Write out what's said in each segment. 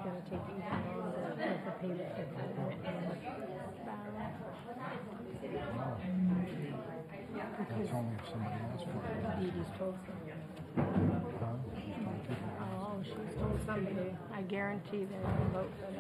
going to take even longer with the payment component and the ballot. That's only if somebody asks for it. Dee Dee's told somebody. Huh? She's told people. Oh, she's told somebody. I guarantee they're going to vote for that.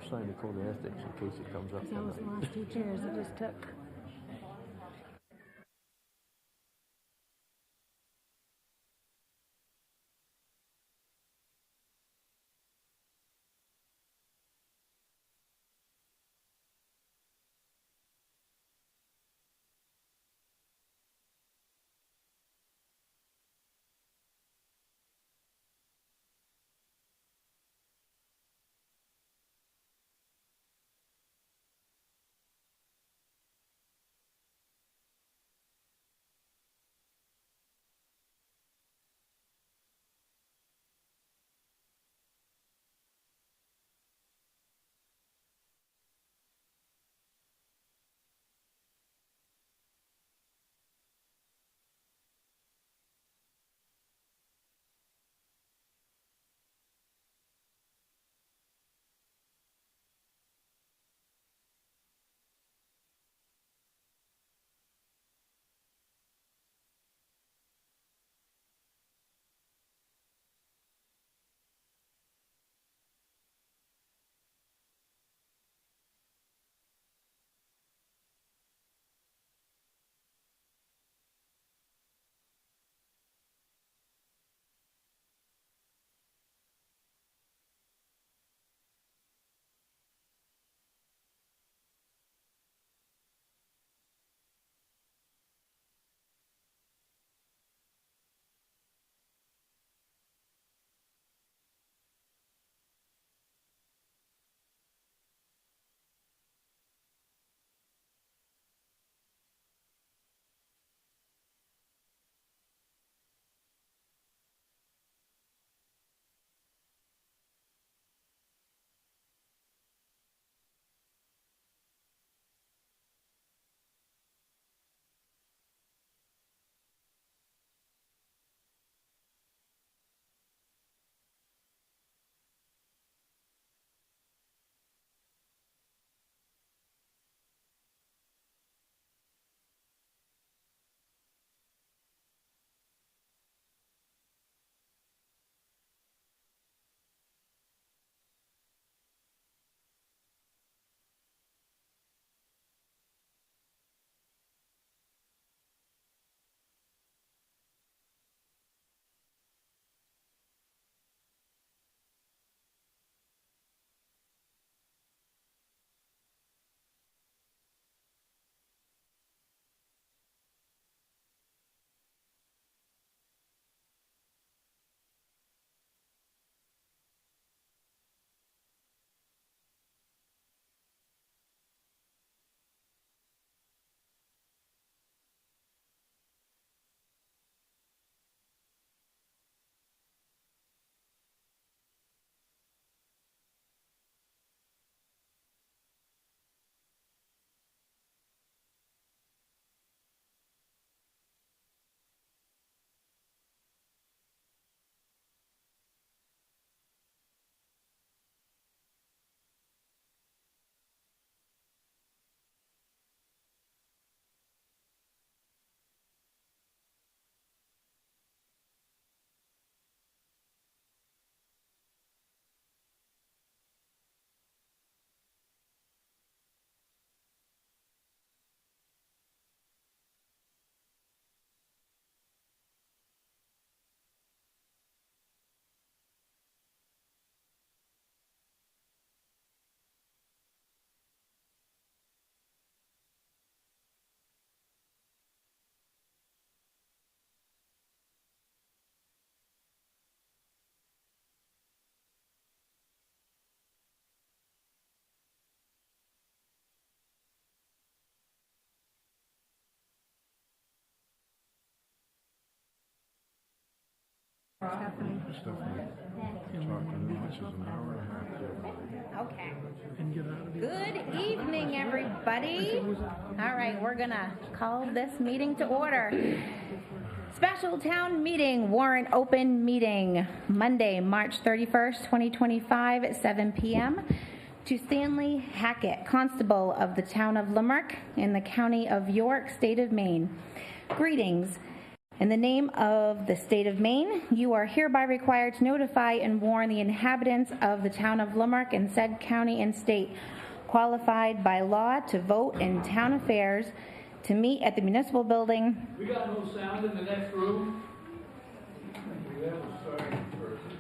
Sign the code of ethics in case it comes up. That was the last 2 chairs I just took. Stephanie. Stephanie. Talking to them, this is an hour and a half there. Okay. Good evening, everybody. All right, we're gonna call this meeting to order. Special town meeting, warrant open meeting, Monday, March 31st, 2025 at 7 p.m. to Stanley Hackett, Constable of the Town of Limerick in the County of York, State of Maine. Greetings. In the name of the State of Maine, you are hereby required to notify and warn the inhabitants of the Town of Limerick and said county and state qualified by law to vote in town affairs, to meet at the municipal building. We got no sound in the next room. We have a starting person.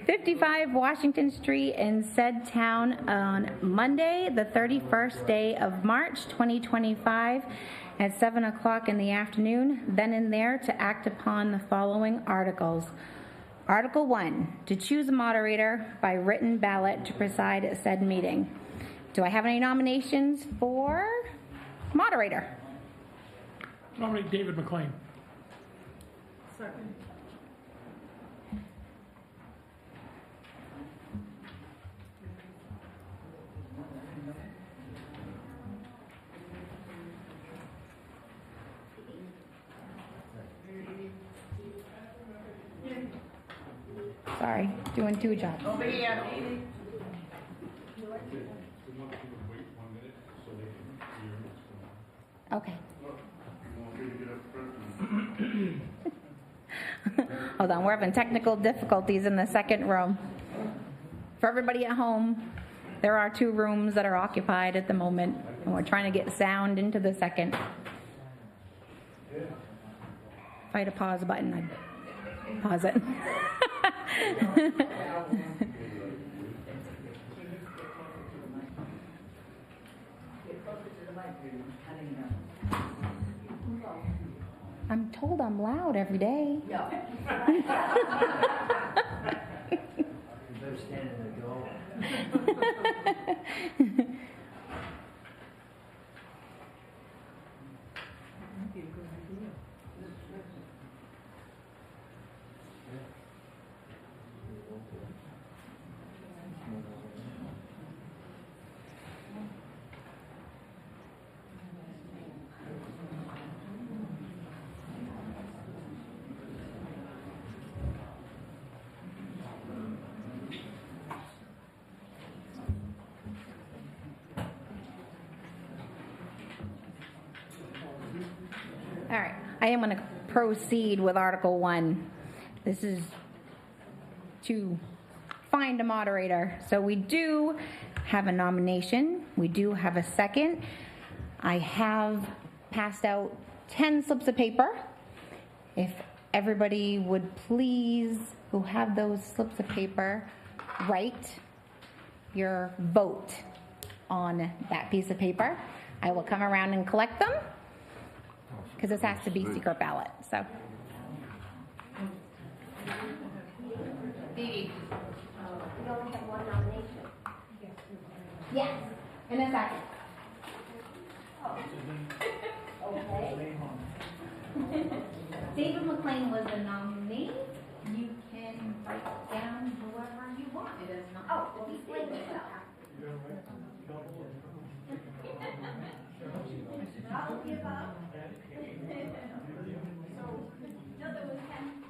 55 Washington Street in said town on Monday, the 31st day of March 2025 at 7 o'clock in the afternoon, then and there to act upon the following articles. Article 1, to choose a moderator by written ballot to preside at said meeting. Do I have any nominations for moderator? Nominate David McLean. Second. Sorry, doing two jobs. Okay. Hold on, we're having technical difficulties in the second room. For everybody at home, there are 2 rooms that are occupied at the moment, and we're trying to get sound into the second. If I had a pause button, I'd pause it. I'm told I'm loud every day. Yeah. Better stand in the door. All right, I am going to proceed with Article 1. This is to find a moderator. So we do have a nomination. We do have a second. I have passed out 10 slips of paper. If everybody would please, who have those slips of paper, write your vote on that piece of paper. I will come around and collect them, because this has to be secret ballot, so. Dee. We only have one nomination. Yes, in a second. Okay. David McLean was the nominee. You can write down whoever you want. It is not. Oh, well, he's playing himself. I'll give up. No, there was 10.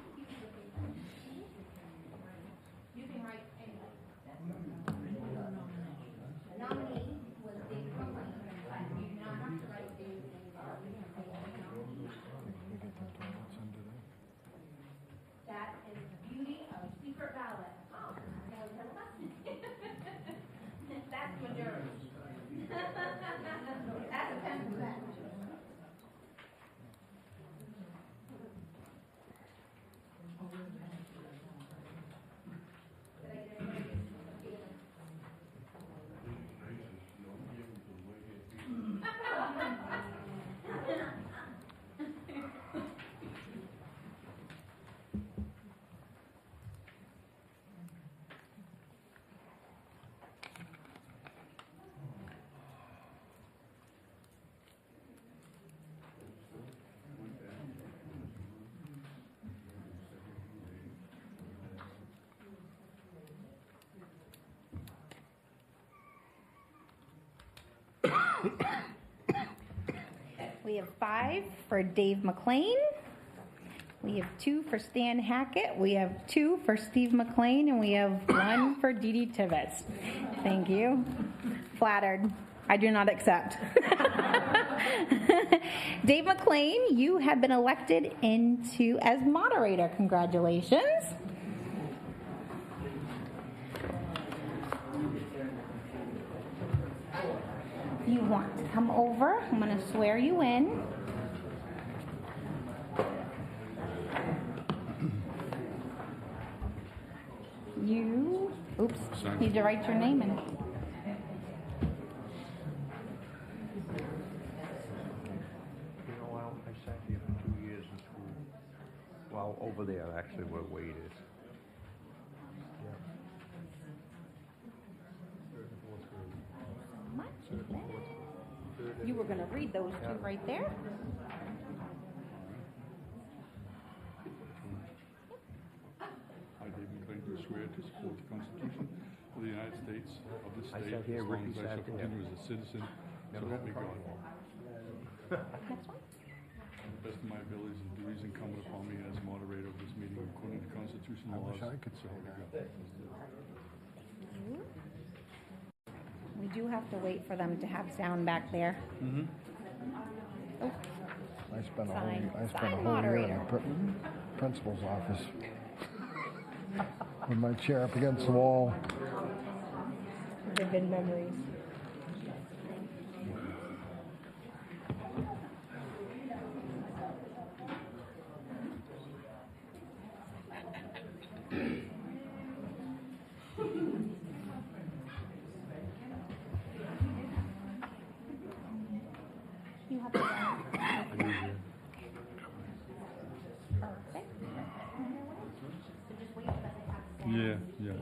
You can write anyway. The nominee was David McLean, but you do not have to write David McLean. That is the beauty of secret ballot. Oh, that's majority. That's 10%. We have 5 for Dave McLean. We have 2 for Stan Hackett. We have 2 for Steve McLean, and we have 1 for Dee Dee Tibbetts. Thank you. Flattered. I do not accept. Dave McLean, you have been elected as moderator. Congratulations. If you want to come over, I'm going to swear you in. You, need to write your name in. You know, I sat here for 2 years in school. Well, over there, actually, where Wade is. You were going to read those 2 right there. I, Dave McLean, do swear to support the Constitution of the United States of this I state sat here, as long Ricky as I sat shall there. continue as a citizen, so help me God. Next one. To the best of my abilities and duties incumbent upon me as moderator of this meeting according to constitutional laws. I could so help me God. We do have to wait for them to have sound back there. Oh, I spent a Sign. whole, I spent Sign a whole year in moderator. the principal's office with my chair up against the wall. Vivid memories. you have to. Perfect. Yeah, yeah.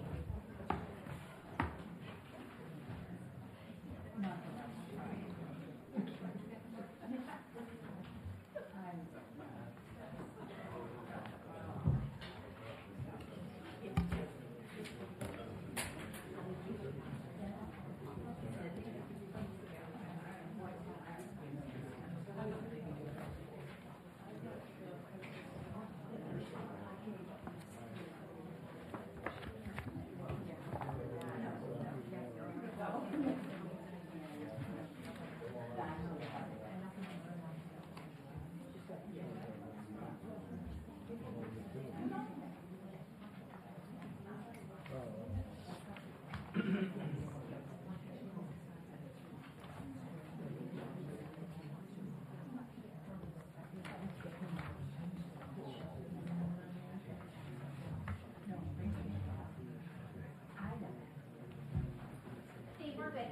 Steve, we're good.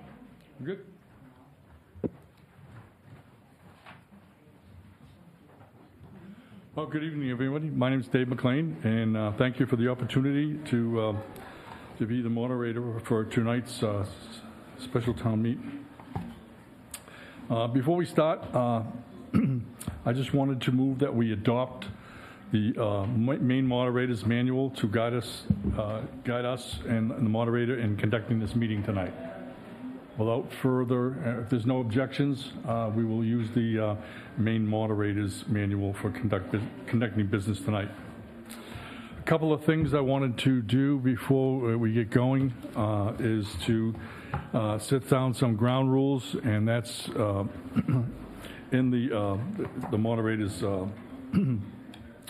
Good. Well, good evening, everybody. My name is Dave McLean, and thank you for the opportunity to be the moderator for tonight's special town meet. Before we start, I just wanted to move that we adopt the main moderator's manual to guide us and the moderator in conducting this meeting tonight. Without further, if there's no objections, we will use the main moderator's manual for conducting business tonight. A couple of things I wanted to do before we get going is to set down some ground rules, and that's in the moderator's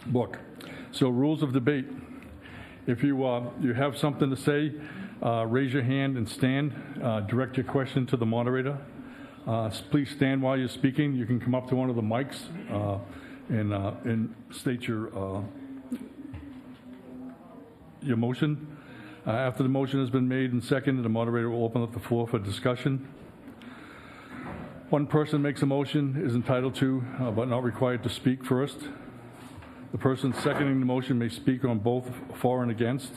book. So, rules of debate. If you have something to say, raise your hand and stand. Direct your question to the moderator. Please stand while you're speaking. You can come up to one of the mics and state your motion. After the motion has been made and seconded, the moderator will open up the floor for discussion. One person makes a motion, is entitled to, but not required to speak first. The person seconding the motion may speak on both for and against.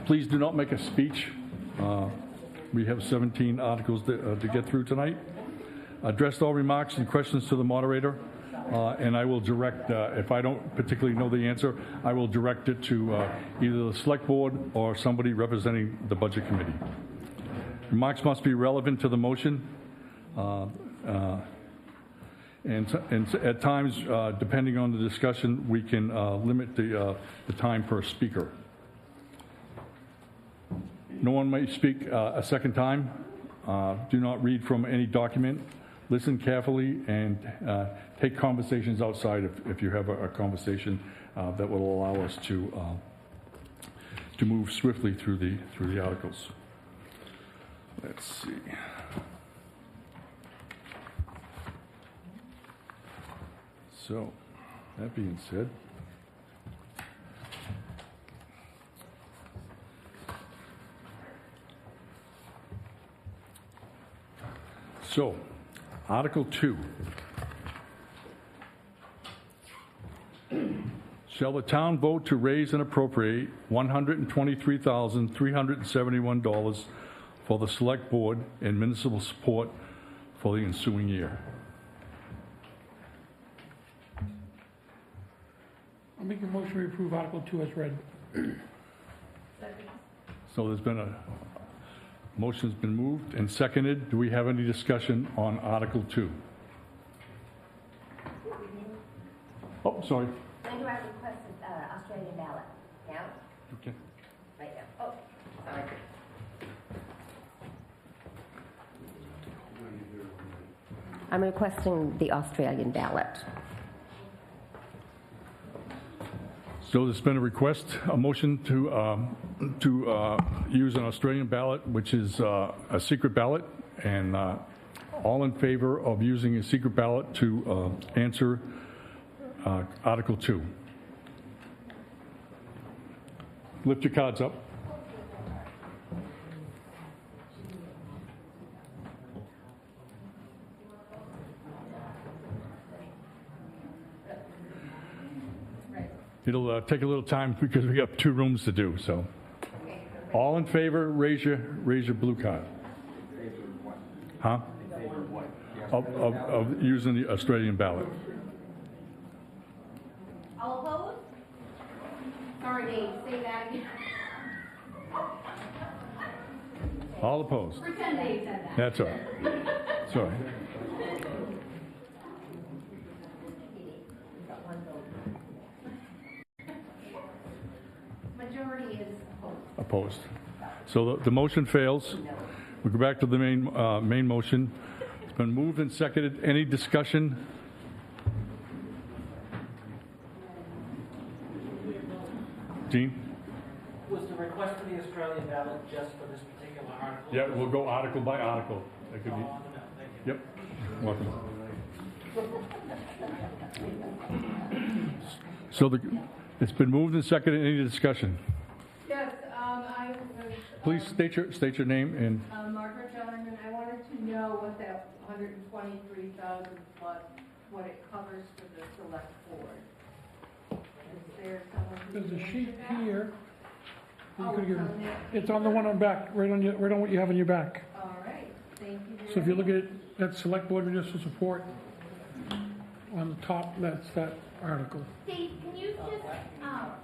Please do not make a speech. We have 17 articles to get through tonight. Address all remarks and questions to the moderator, and I will direct, if I don't particularly know the answer, I will direct it to either the select board or somebody representing the budget committee. Remarks must be relevant to the motion. And at times, depending on the discussion, we can limit the time per speaker. No one may speak a second time. Do not read from any document. Listen carefully and take conversations outside if you have a conversation that will allow us to move swiftly through the articles. Let's see. So, that being said, Article 2. Shall the town vote to raise and appropriate $123,371 for the Select Board and municipal support for the ensuing year? I'll make a motion to approve Article 2 as read. So there's been a motion's been moved and seconded. Do we have any discussion on Article 2? Oh, sorry. When do I request Australian ballot? Now? Okay. Right now. Oh, sorry. I'm requesting the Australian ballot. So there's been a request, a motion to use an Australian ballot, which is a secret ballot, and all in favor of using a secret ballot to answer Article 2. Lift your cards up. It'll take a little time because we got 2 rooms to do, so. All in favor, raise your blue card. Huh? Of using the Australian ballot. All opposed? Sorry, Dave, say that again. All opposed? Pretend Dave said that. That's all right. That's all right. Majority is opposed. Opposed. So the motion fails. We go back to the main motion. It's been moved and seconded. Any discussion? Dean? Was the request for the Australian ballot just for this particular article? Yeah, we'll go article by article. That could be. Oh, no, thank you. Yep. Welcome. So it's been moved and seconded. Any discussion? Yes, I was, Please state your name and. Margaret Jellerman. I wanted to know what that 123,000 plus, what it covers for the select board. Is there someone who There's a can sheet answer that? here. You Oh, could give- it's on there. It's on the one on back, right on what you have on your back. All right, thank you very So if you look at it, that's Select Board Municipal Support. On the top, that's that article. Dave, can you just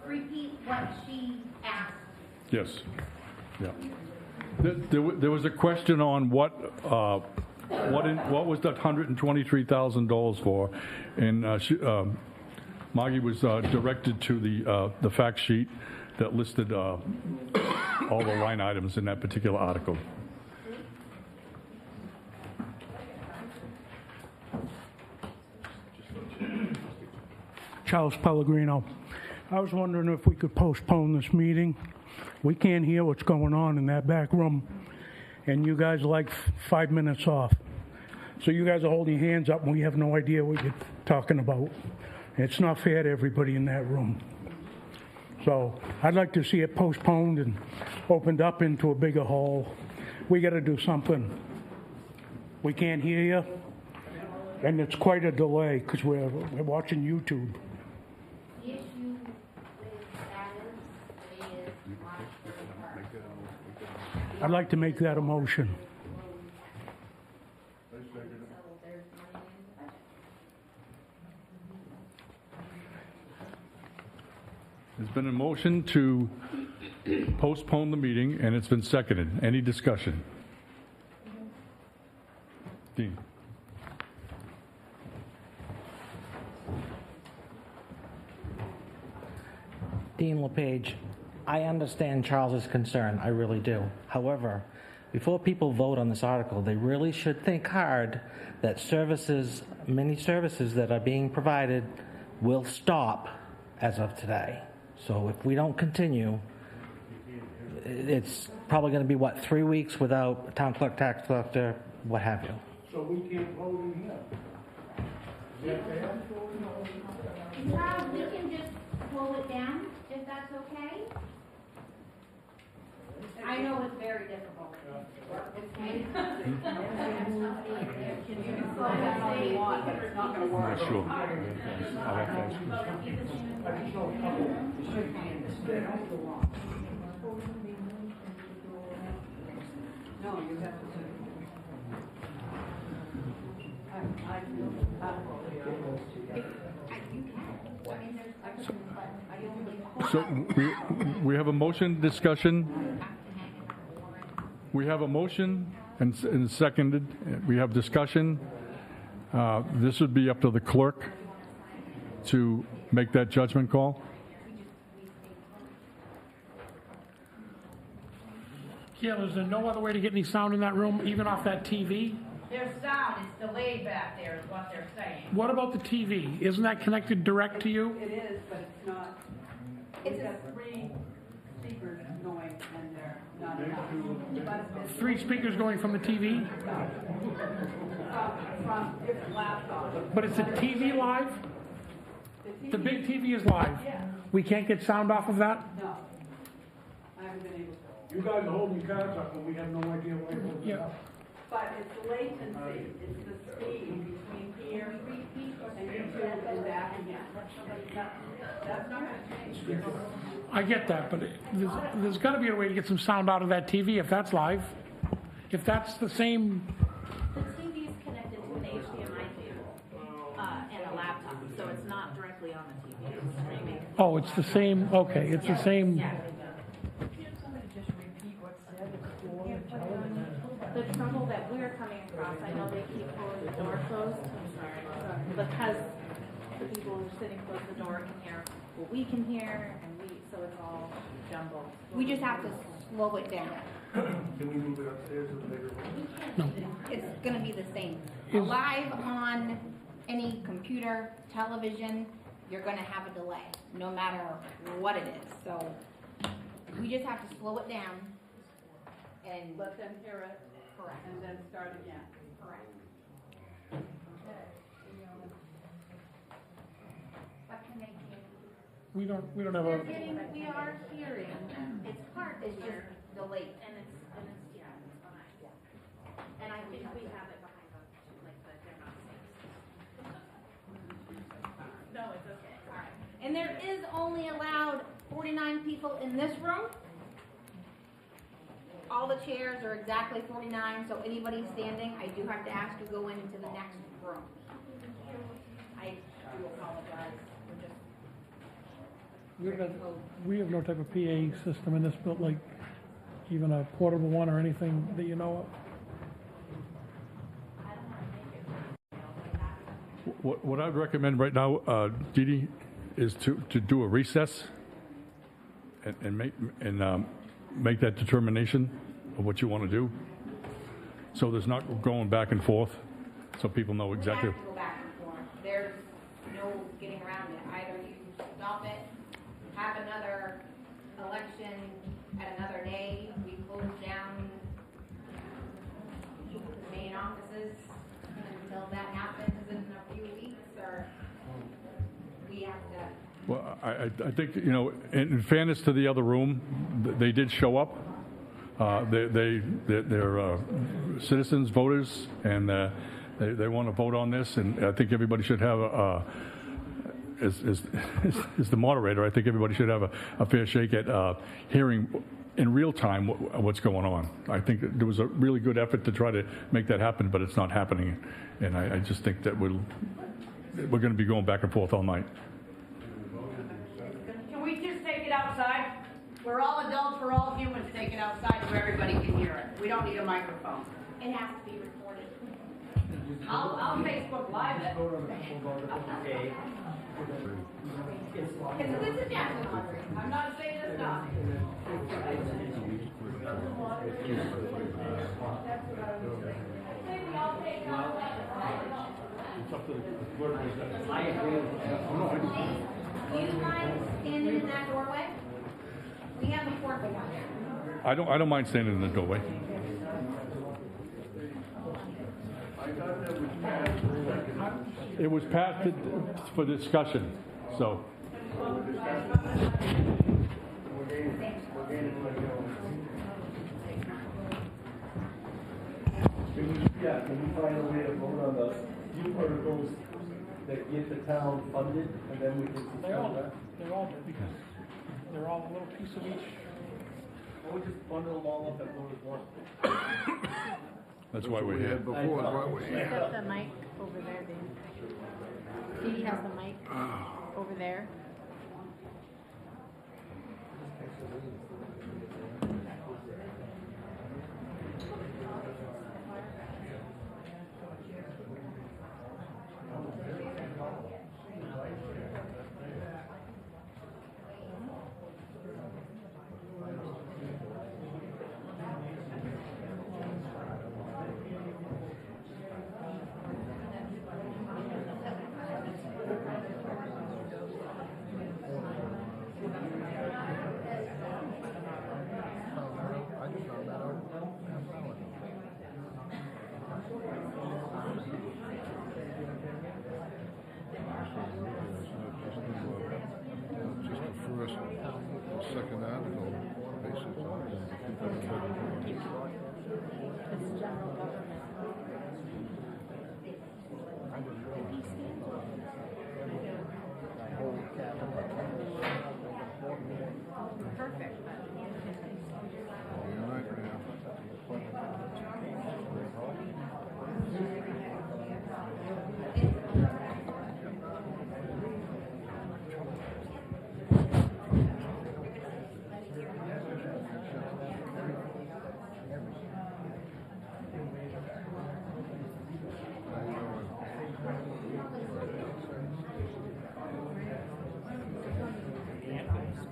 repeat what she asked? Yes. Yeah. There was a question on what was that $123,000 for, and Margie was directed to the fact sheet that listed all the line items in that particular article. Charles Pellegrino. I was wondering if we could postpone this meeting. We can't hear what's going on in that back room, and you guys are like 5 minutes off. So you guys are holding your hands up, and we have no idea what you're talking about. It's not fair to everybody in that room. So I'd like to see it postponed and opened up into a bigger hall. We got to do something. We can't hear you, and it's quite a delay because we're watching YouTube. The issue with that is March 31st. I'd like to make that a motion. So there's money in the budget. There's been a motion to postpone the meeting, and it's been seconded. Any discussion? Dean? Dean LePage, I understand Charles's concern, I really do. However, before people vote on this article, they really should think hard that services, many services that are being provided will stop as of today. So if we don't continue, it's probably going to be, what, 3 weeks without town clerk, tax collector, what have you. So we can't vote in here. Is that fair? Charles, we can just slow it down, if that's okay? I know it's very difficult. I'm not sure. I'll have to ask you. No, you have to. So we have a motion discussion. We have a motion and seconded. We have discussion. This would be up to the clerk to make that judgment call. Gail, is there no other way to get any sound in that room, even off that TV? There's sound, it's delayed back there is what they're saying. What about the TV? Isn't that connected direct to you? It is, but it's not. We've got 3 speakers going and they're not enough. 3 speakers going from the TV? From different laptops. But is the TV live? The big TV is live? Yeah. We can't get sound off of that? No. I haven't been able to. You guys are holding cards up, but we have no idea why you're holding it up. But it's latency, it's the speed between here and YouTube and back again. That's not gonna change. I get that, but there's got to be a way to get some sound out of that TV if that's live. If that's the same, The TV is connected to an HDMI cable and a laptop, so it's not directly on the TV. It's streaming. oh, it's the same, okay, it's the same. Yeah. The trouble that we're coming across, I know they keep holding the door closed, I'm sorry, because the people who are sitting close to the door can hear what we can hear, and so it's all jumbled. We just have to slow it down. Can we move it upstairs to the bigger room? It's gonna be the same. Is- Live on any computer, television, you're gonna have a delay, no matter what it is. So we just have to slow it down and Let them hear it correct. and then start again. Correct. What can they do? We don't have We a, are hearing, it's hard to It's just hear, delayed. and it's, yeah, it's fine. And I think we have it behind us, like, but they're not safe. No, it's okay. All right. And there is only allowed 49 people in this room. All the chairs are exactly 49, so anybody standing, I do have to ask to go into the next room. I do apologize. we have no type of PA system in this built, like even a portable one or anything that you know of. What I'd recommend right now, Dee Dee, is to do a recess and make that determination of what you want to do. So there's not going back and forth, so people know exactly. We have to go back and forth. There's no getting around it. Either you stop it, have another election at another day, we close down the main offices until that happens in a few weeks, or we have to. Well, I think, you know, in fairness to the other room, they did show up. They're citizens, voters, and they want to vote on this. And I think everybody should have as the moderator, I think everybody should have a fair shake at hearing in real time what's going on. I think there was a really good effort to try to make that happen, but it's not happening. And I just think that we're going to be going back and forth all night. Can we just take it outside? We're all adults, we're all humans, take it outside so everybody can hear it. We don't need a microphone. It has to be recorded. I'll Facebook Live it. Okay. It's It's a good suggestion, Audrey. I'm not saying it's not. It's up to the clerk. I agree with you. Do you mind standing in that doorway? We have a portable one there. I don't mind standing in the doorway. It was passed for discussion, so. Can you find a way to vote on the few articles that get the town funded, and then we can They all suspend do. that? They're all do, because they're all a little piece of each. Or we just bundle them all up and vote as one? That's why we're here. Before, is why we're He's here. got the mic over there, Dave. He has the mic over there. Second article, basically. It's general government. Perfect.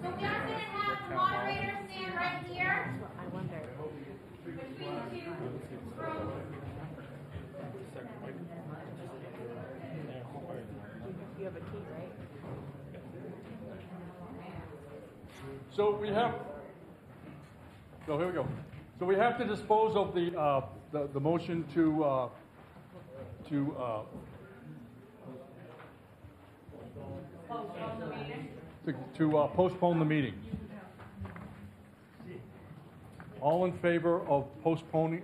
So we are going to have the moderator stand right here I wonder. between the two rooms. You have a key, right? So we have, so here we go. So we have to dispose of the motion to postpone the meeting. All in favor of postponing,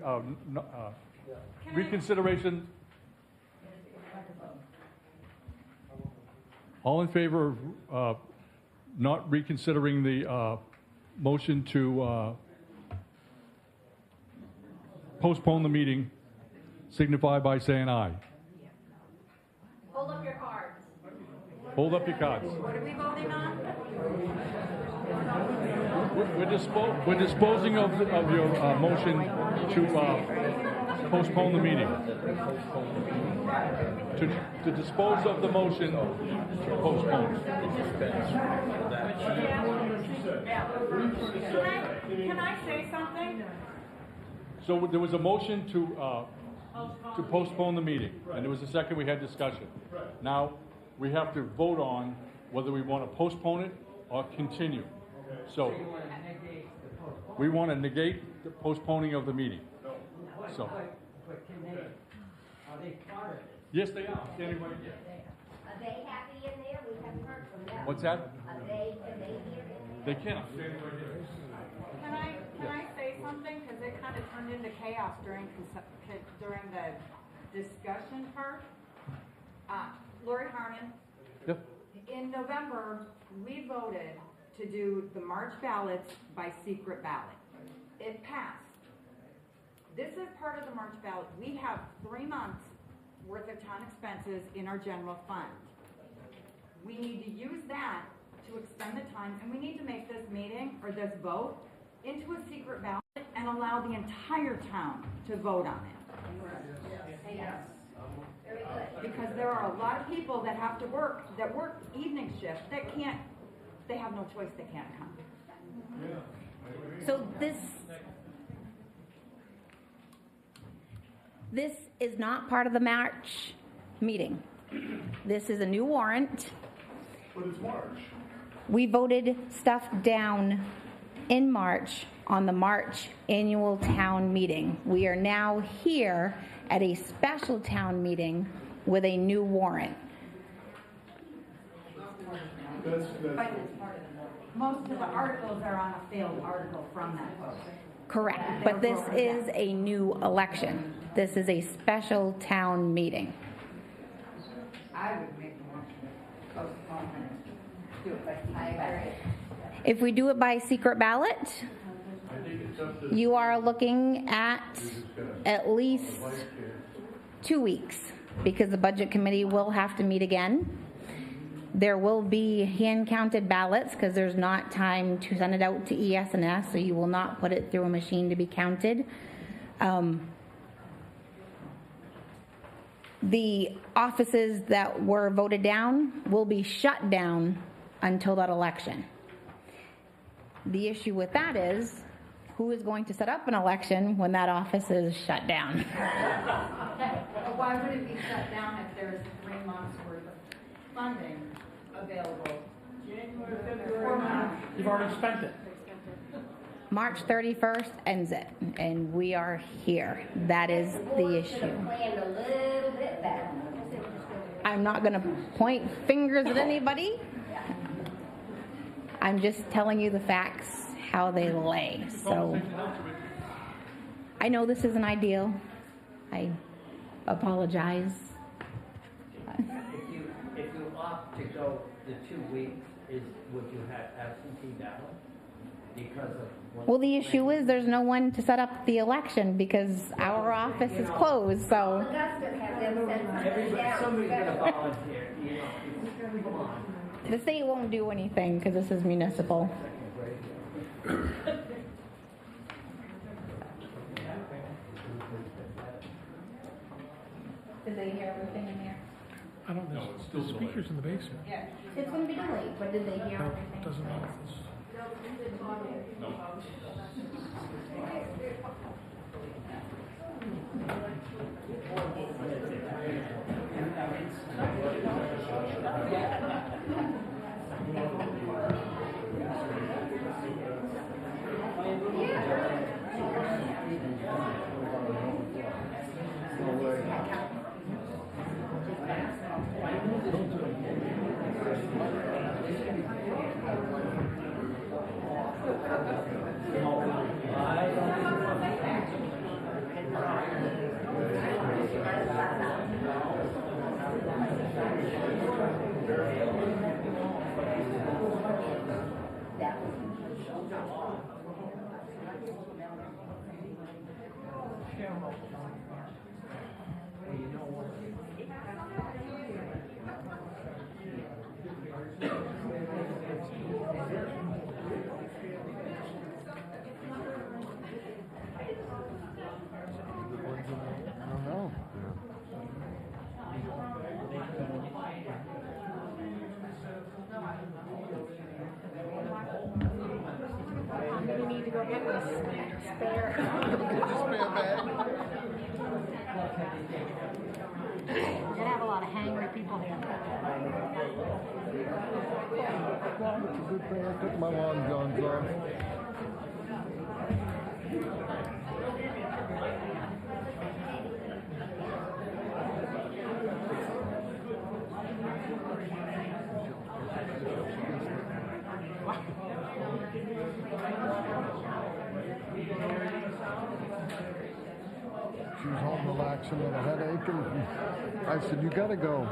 reconsideration? All in favor of not reconsidering the motion to postpone the meeting, signify by saying aye. Hold up your cards. Hold up your cards. What are we voting on? We're disposing of your motion to postpone the meeting. To dispose of the motion to postpone. Can I say something? So there was a motion to postpone the meeting, and there was a second we had discussion. Now, we have to vote on whether we want to postpone it or continue. So, we want to negate the postponing of the meeting. So. But can they, are they part of it? Yes, they are. Standing right here. Are they happy in there? We haven't heard from them. What's that? Are they here? They can. Standing right here. Can I say something? Because it kind of turned into chaos during the discussion part. Lori Harnan. Yep. In November, we voted to do the March ballots by secret ballot. It passed. This is part of the March ballot. We have 3 months worth of town expenses in our general fund. We need to use that to extend the time, and we need to make this meeting, or this vote, into a secret ballot and allow the entire town to vote on it. Because there are a lot of people that have to work, that work evening shifts, that can't they have no choice, they can't come. So this is not part of the March meeting. This is a new warrant. But it's March. We voted stuff down in March on the March annual town meeting. We are now here at a special town meeting with a new warrant. That's Most of the articles are on a failed article from that vote. Correct, but this is a new election. This is a special town meeting. I would make the motion postponement. Do it by secret ballot. If we do it by secret ballot, you are looking at least 2 weeks, because the budget committee will have to meet again. There will be hand-counted ballots, because there's not time to send it out to ES&S, so you will not put it through a machine to be counted. The offices that were voted down will be shut down until that election. The issue with that is, who is going to set up an election when that office is shut down? But why would it be shut down if there's 3 months worth of funding available? January, February, 4 months. You've already spent it. March 31st ends it, and we are here. That is the issue. Planned a little bit better. I'm not going to point fingers at anybody. I'm just telling you the facts, how they lay. So I know this isn't ideal. I apologize. If you opt to go the 2 weeks, would you have absentee ballot? Because of Well, the issue is there's no one to set up the election because our office is closed, so. Augusta have them send something down. somebody's gonna volunteer, you know, come on. The state won't do anything because this is municipal. Did they hear everything in there? I don't know. The speaker's in the basement. Yeah. It's going to be delayed, but did they hear No, everything? it doesn't matter. You need to go get this spare. You're gonna have a lot of hangry people here. Well, it's a good thing I took my long johns off. She was home relaxing with a headache, and I said, "You gotta go."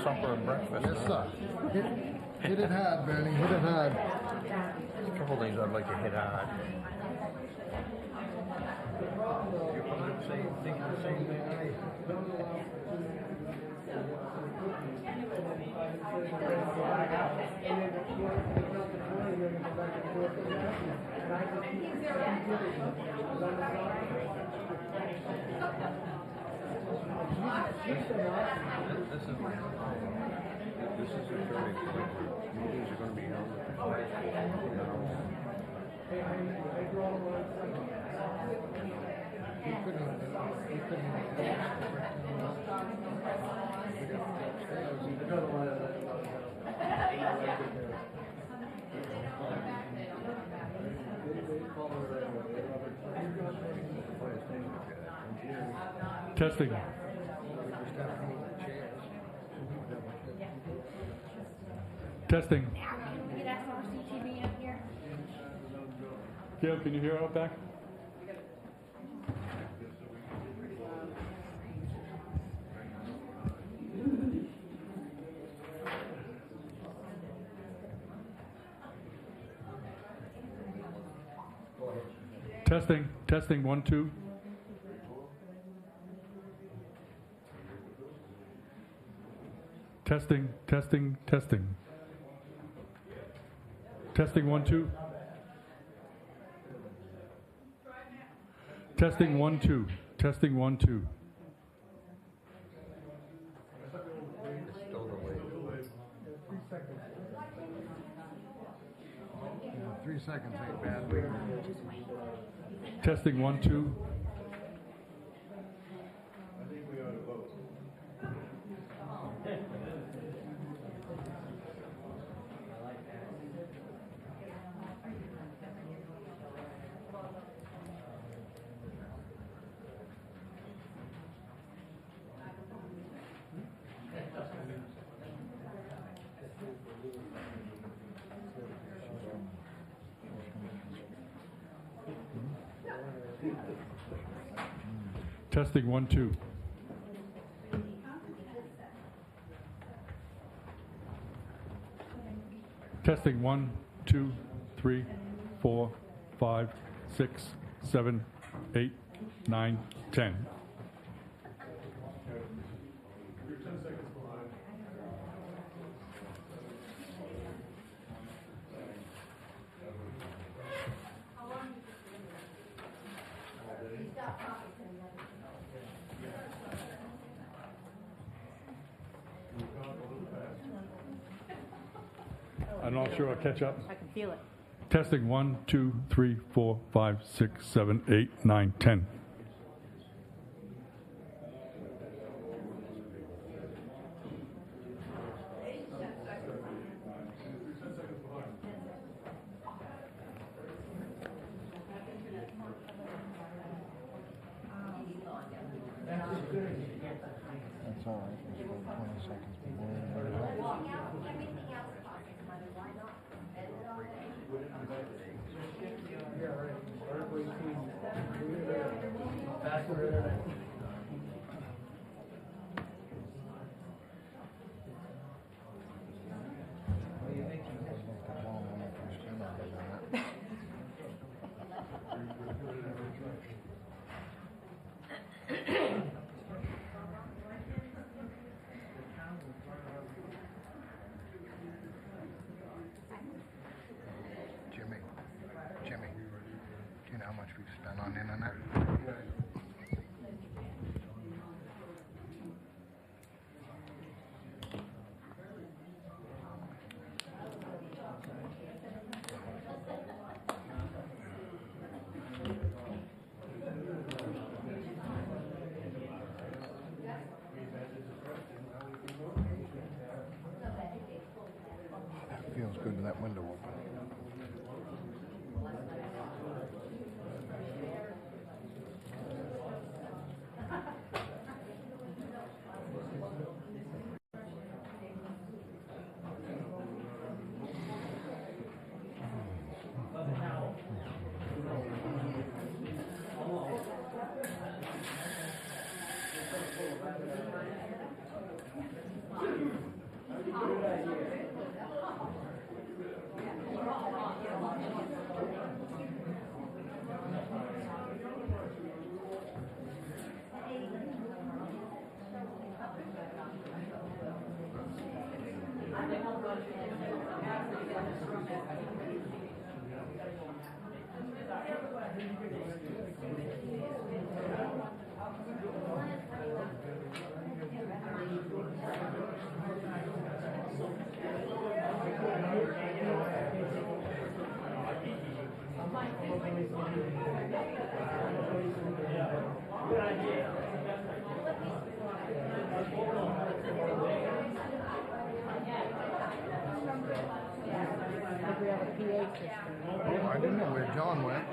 supper and breakfast. Yes, sir. Hit it hard, Bernie. Hit it hard. There's a couple things I'd like to hit hard. Think the same thing This is a turning point. Meetings are going to be held. Testing. Testing. Can we get SRCTV up here? Gail, can you hear out back? Testing, testing, 1, 2. Testing, testing, testing. Testing, 1, 2. Testing, 1, 2. Testing, 1, 2. Three seconds ain't bad. Testing, 1, 2. Testing, 1, 2. Testing, 1, 2, 3, 4, 5, 6, 7, 8, 9, 10. I'm not sure I'll catch up. I can feel it. Testing, 1, 2, 3, 4, 5, 6, 7, 8, 9, 10. That's all right. Just wait 20 seconds before. Jimmy, do you know how much we've spent on internet? Oh, I didn't know where John went.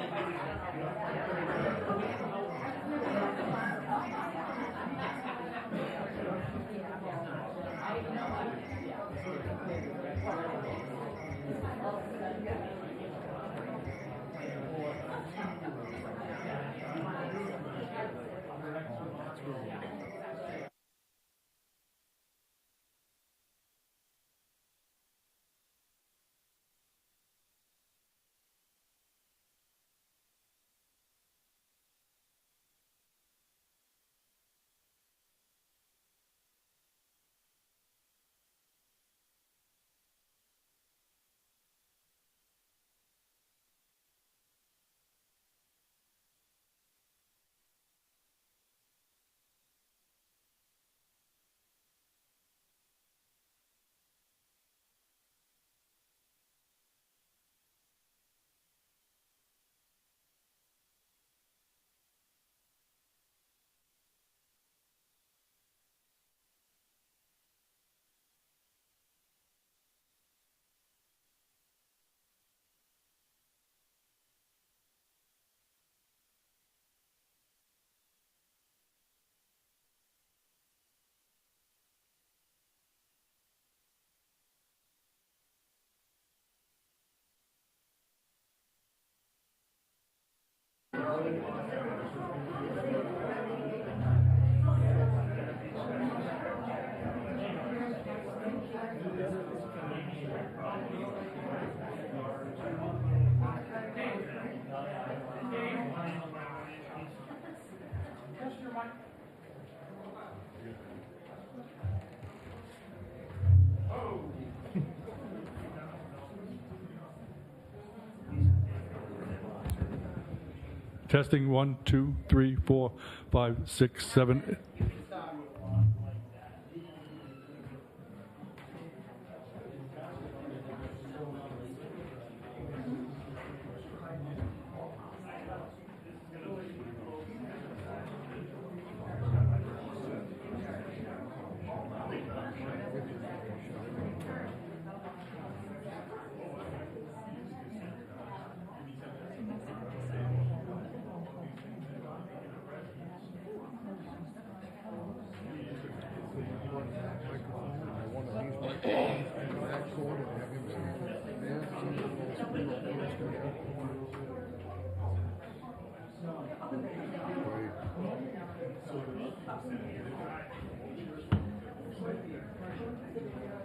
Testing 1, 2, 3, 4, 5, 6, 7.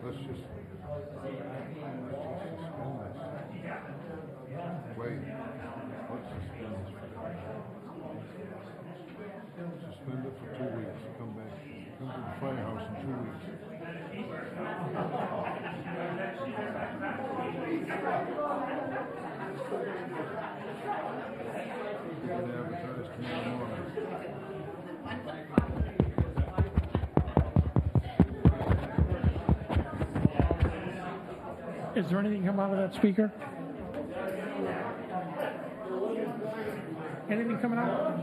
Let's just wait. Let's suspend it for 2 weeks. Come back. Come to the firehouse in 2 weeks. We can advertise tomorrow morning. Is there anything come out of that speaker? Anything coming out?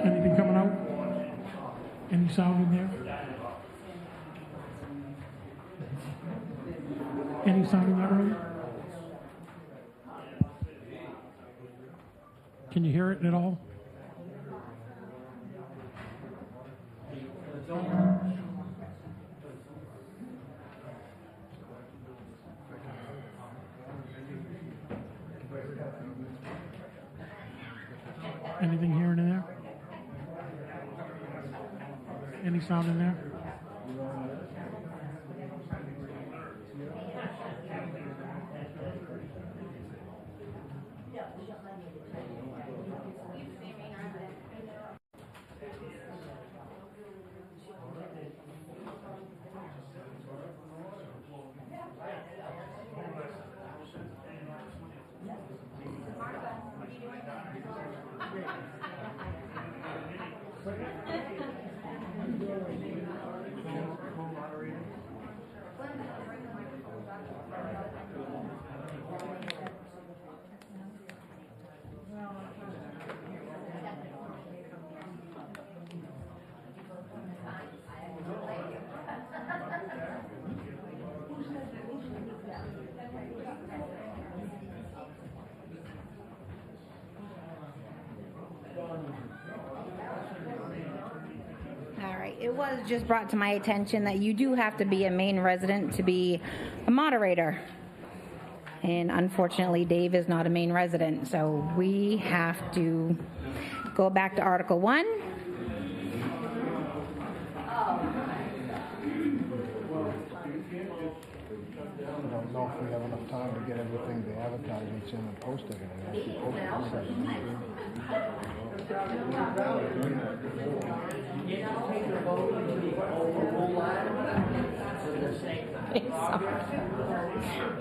Anything coming out? Any sound in there? Any sound in that room? Can you hear it at all? Anything here and in there? Any sound in there? All right, it was just brought to my attention that you do have to be a Maine resident to be a moderator. And unfortunately, Dave is not a Maine resident, so we have to go back to Article 1. I don't know if we have enough time to get everything, the advertisements in and post everything.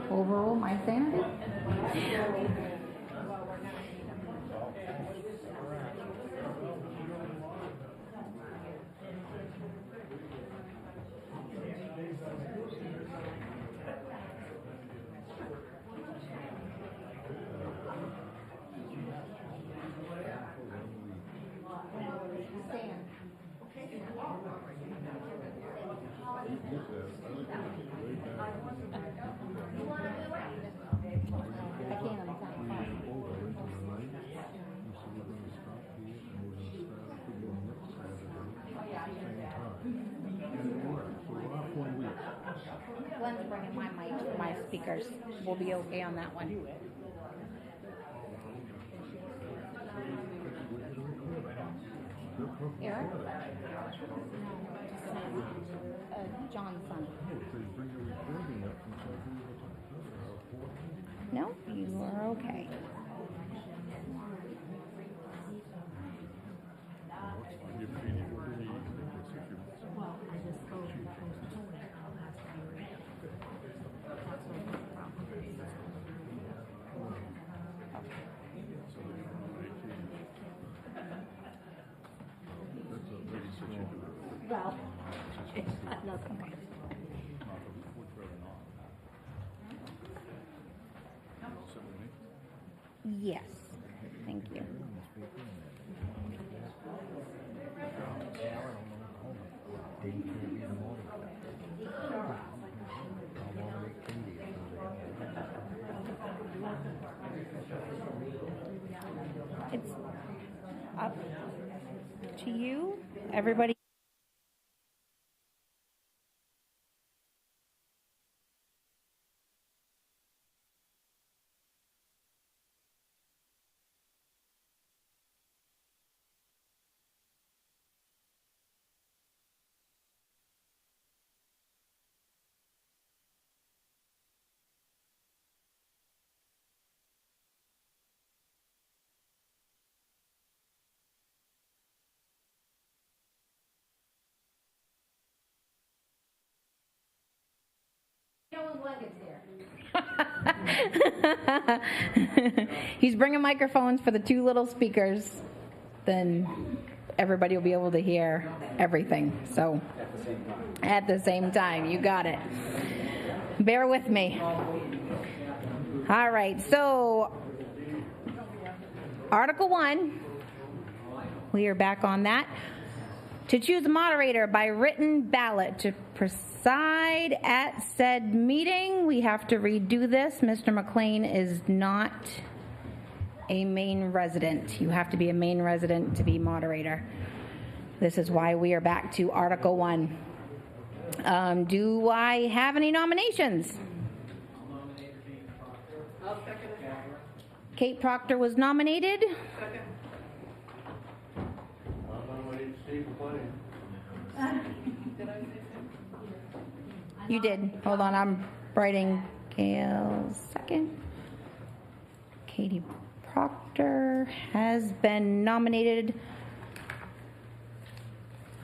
Overrule my sanity? Glenn's bringing my mic, my speakers. We'll be okay on that one. Eric? John's son. No, you are okay. Well, that's okay. Yes, thank you. It's up to you, everybody. He's bringing microphones for the two little speakers. Then everybody will be able to hear everything. So at the same time, you got it. Bear with me. All right, so Article 1, we are back on that. To choose a moderator by written ballot to preside at said meeting, we have to redo this. Mr. McLean is not a Maine resident. You have to be a Maine resident to be moderator. This is why we are back to Article 1. Do I have any nominations? Kate Proctor was nominated. You did. Hold on, I'm writing Gail's second. Katie Proctor has been nominated.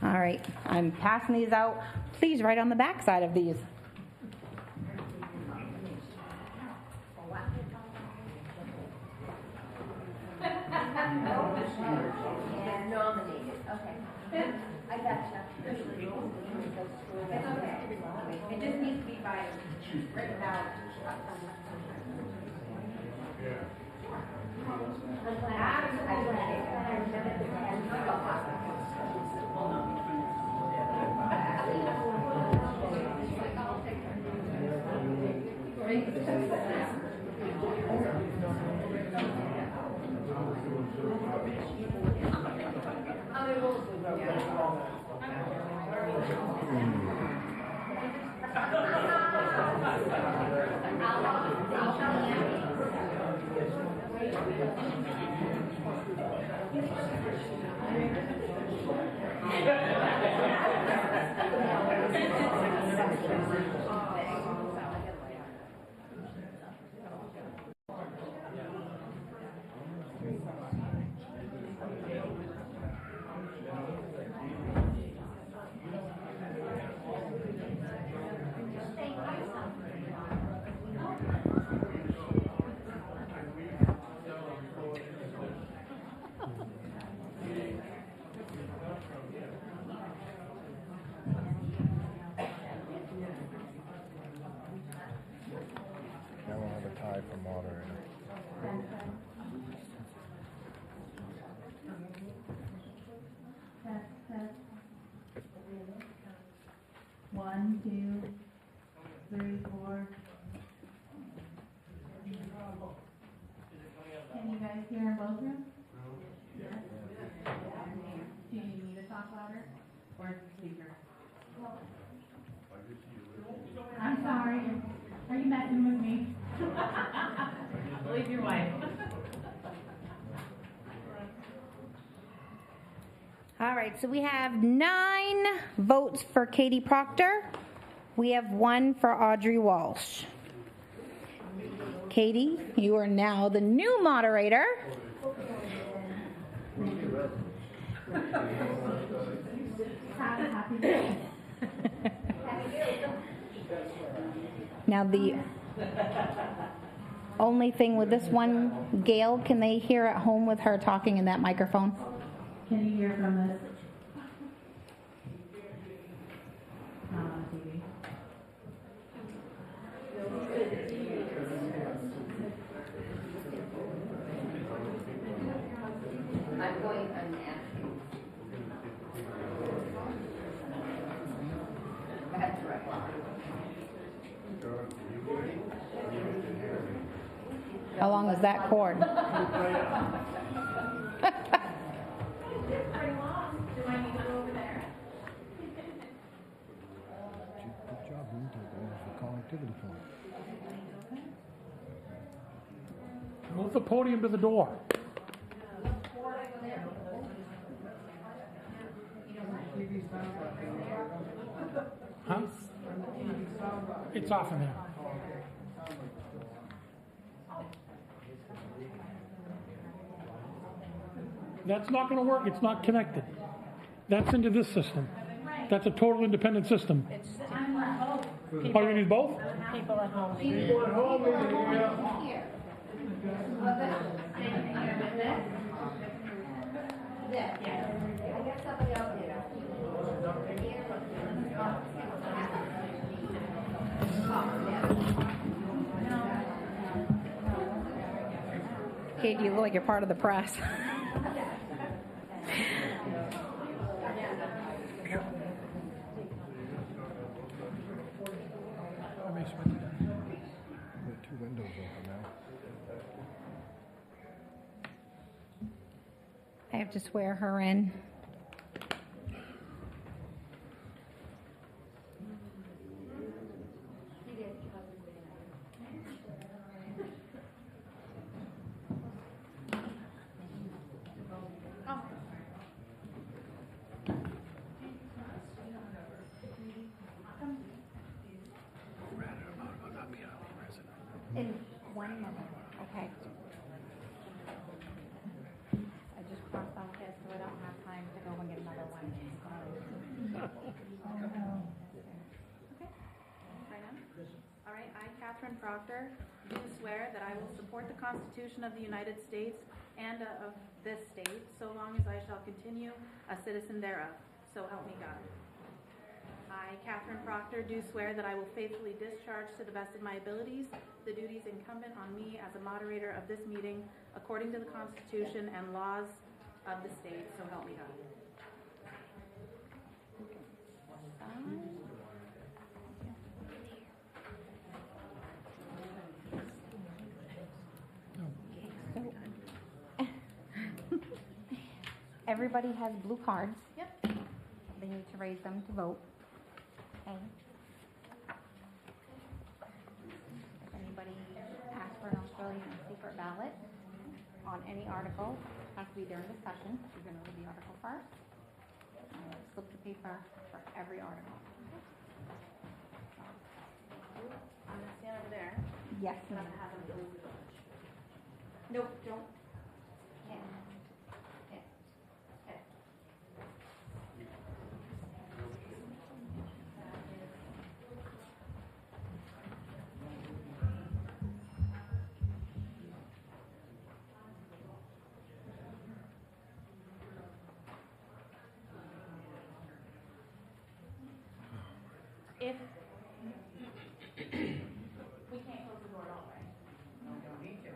All right, I'm passing these out. Please write on the back side of these. And nominated, okay. I gotcha. It's okay. It just needs to be by written out. Now we'll have a tie for moderator. One, two, three, four. Can you guys hear in both rooms? Yes. Do you need me to talk louder or speaker? I'm sorry. Are you messing with me? Leave your wife. All right, so we have 9 votes for Katie Proctor. We have 1 for Audrey Walsh. Katie, you are now the new moderator. Now the only thing with this one, Gail, can they hear at home with her talking in that microphone? Can you hear from this? Not on TV. I'm going unasking. That's right. How long is that cord? Pretty long. Do I need to go over there? Good job, you take over for connectivity point. Move the podium to the door. Huh? It's off in there. That's not going to work. It's not connected. That's into this system. That's a total independent system. Oh, you need both? People at home. People at home, Here. This. I got somebody else here. Kate, you look like you're part of the press. There are 2 windows open now. I have to swear her in. Catherine Proctor, do swear that I will support the Constitution of the United States and of this state, so long as I shall continue a citizen thereof. So help me God. I, Catherine Proctor, do swear that I will faithfully discharge to the best of my abilities the duties incumbent on me as a moderator of this meeting according to the Constitution and laws of the state. So help me God. Everybody has blue cards. Yep. They need to raise them to vote. Okay. If anybody asks for an Australian secret ballot on any article, it has to be during discussion. You're going to read the article first. Slip the paper for every article. I'm going to stand over there. Yes, And I'm ma'am. going to have them close the door. Nope, don't. Yeah. Yeah. Okay. If we can't close the door at all, right? No, we don't need to.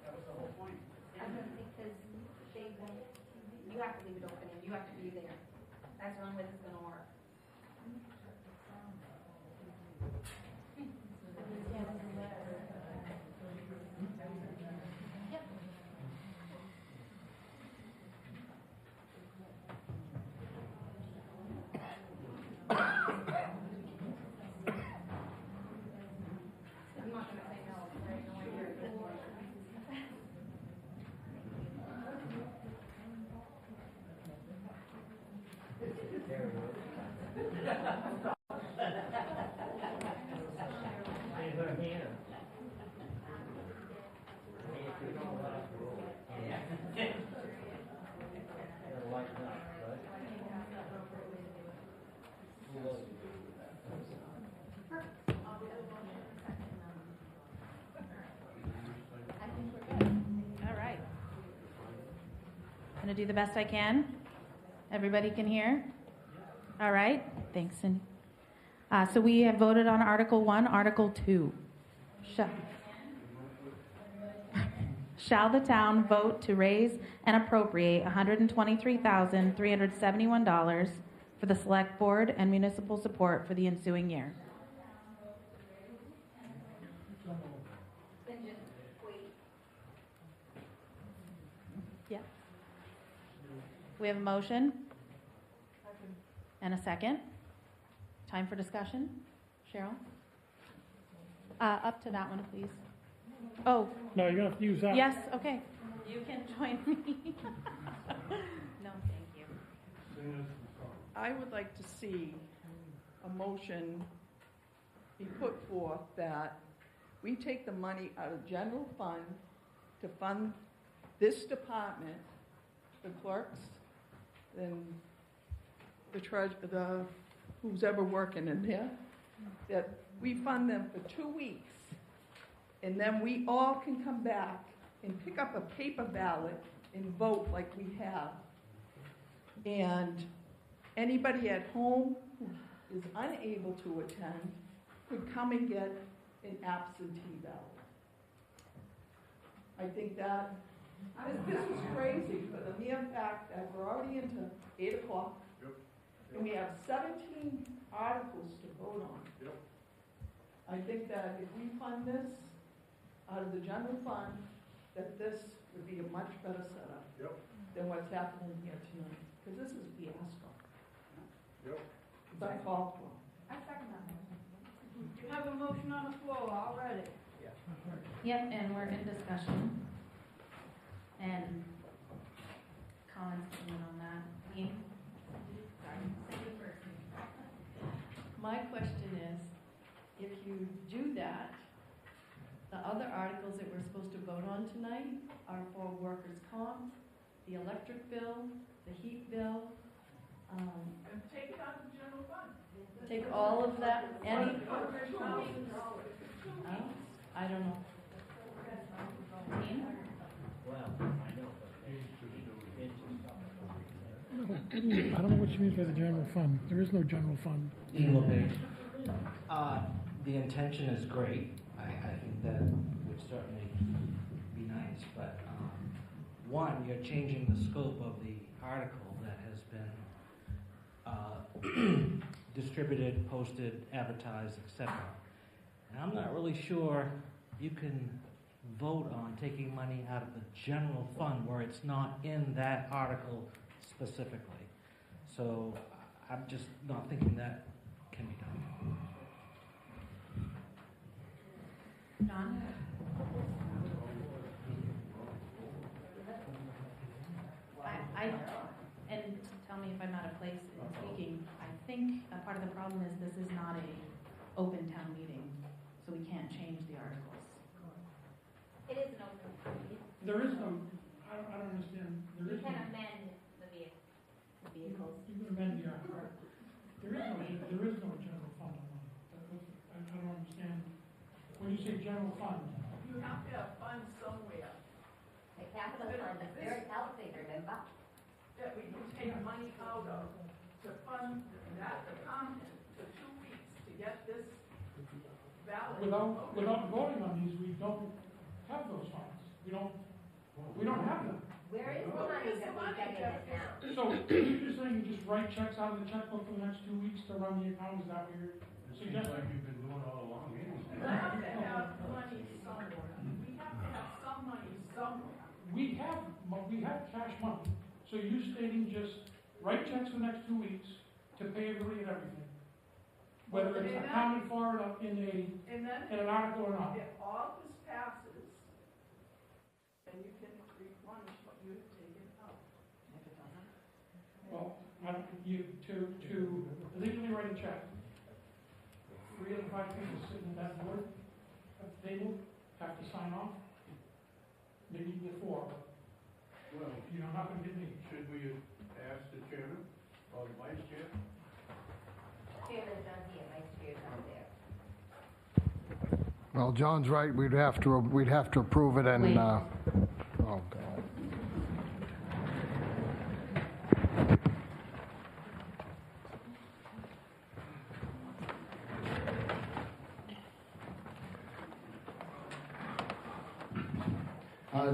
That was the whole point. I don't think because they won't, you have to leave it open and you have to be there. That's the only way this is gonna work. Yep. I'm not gonna say no, there's no way here. Raise her hand. Gotta lighten up, right? All right. Gonna do the best I can. Everybody can hear? All right. Thanks, Cindy. So we have voted on Article 1, Article 2. Shall the town vote to raise and appropriate $123,371 for the select board and municipal support for the ensuing year? Then just wait. Yeah. We have a motion and a second. Time for discussion. Cheryl? Up to that one, please. Oh, No, you're gonna have to use that. yes, okay. You can join me. No, thank you. I would like to see a motion be put forth that we take the money out of general fund to fund this department, the clerks, and the who's ever working in there, that we fund them for 2 weeks, and then we all can come back and pick up a paper ballot and vote like we have. And anybody at home who is unable to attend could come and get an absentee ballot. I think that, this is crazy for the mere fact that we're already into 8 o'clock. And we have 17 articles to vote on. I think that if we fund this out of the general fund, that this would be a much better setup than what's happening here tonight. Because this is a fiasco. It's uncalled for. I second that. You have a motion on the floor already. Yep, and we're in discussion. And comments coming on that. Ian? My question is, if you do that, the other articles that we're supposed to vote on tonight are for workers' comp, the electric bill, the heat bill. And take it out of the general fund. Take all of that, any, I don't know. Team? I don't know what you mean by the general fund. There is no general fund. Dean LePage. The intention is great. I think that would certainly be nice, but one, you're changing the scope of the article that has been distributed, posted, advertised, etc. And I'm not really sure you can vote on taking money out of the general fund where it's not in that article specifically. So I'm just not thinking that can be done. John? And tell me if I'm out of place in speaking, I think a part of the problem is this is not a open town meeting, so we can't change the articles. It is an open meeting. There is no, I don't understand. There You is can no, amend the vehicles. you can amend the article. There is no general fund. I don't understand. When you say general fund, You have to have funds somewhere. The capital fund is very healthy, remember? That we can take money out of to fund that department for 2 weeks to get this ballot. without voting on these, we don't have those funds. We don't have them. Where is the money that we're getting it now? So you're just saying you just write checks out of the checkbook for the next 2 weeks to run the account? Is that what you're suggesting? Like you've been doing all along, We have to have money somewhere. We have to have some money somewhere. We have cash money. So you stating just write checks for the next 2 weeks to pay everybody and everything. Whether it's accounted for in an article or not. If all this passes, then you can replenish what you've taken out. Well, to legally write a check, 3 of the 5 people sitting at that board at the table have to sign off. Maybe you get 4, but Well, you're not going to get me. should we ask the chairman or the vice chair? Chairman's not here, vice chair's not there. Well, John's right, we'd have to approve it and, Wait. oh, God.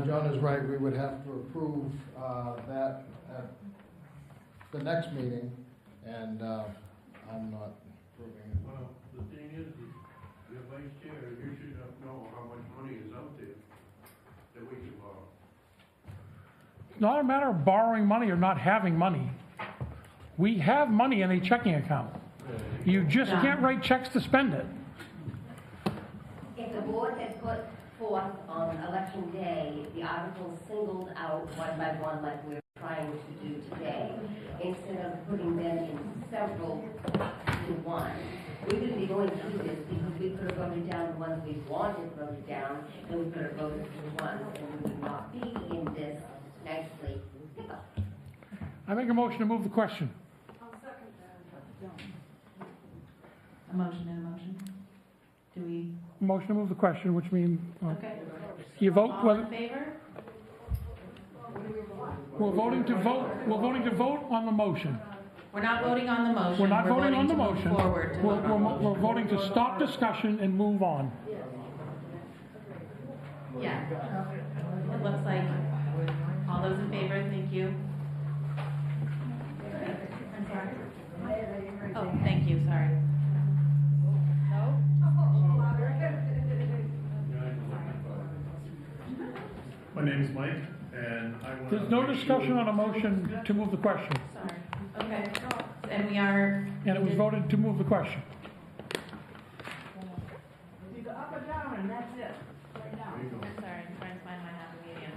John is right, we would have to approve that at the next meeting, and I'm not approving it. Well, the thing is, the vice chair, you should know how much money is out there that we can borrow. It's not a matter of borrowing money or not having money. We have money in a checking account. You just can't write checks to spend it. If the board had put forth on election day, the articles singled out one by one like we're trying to do today, instead of putting them in several to one, we wouldn't be going through this because we could have voted down the ones we wanted voted down, and we could have voted for the ones, and we would not be in this nicely. I make a motion to move the question. A motion and a motion. Do we? Motion to move the question, which means Okay. you vote All whether in favor? we're voting to vote. We're voting to vote on the motion. We're not voting on the motion. We're not voting on the to move motion. Forward to vote on the motion. We're voting to stop discussion and move on. Yeah. It looks like all those in favor, thank you. I'm sorry. Oh, thank you, sorry. My name is Mike, and I want to... There's no discussion on a motion to move the question. Sorry. Okay. And we are... And it was voted to move the question. Either up or down, and that's it, right now. I'm sorry, I'm trying to find my happy medium.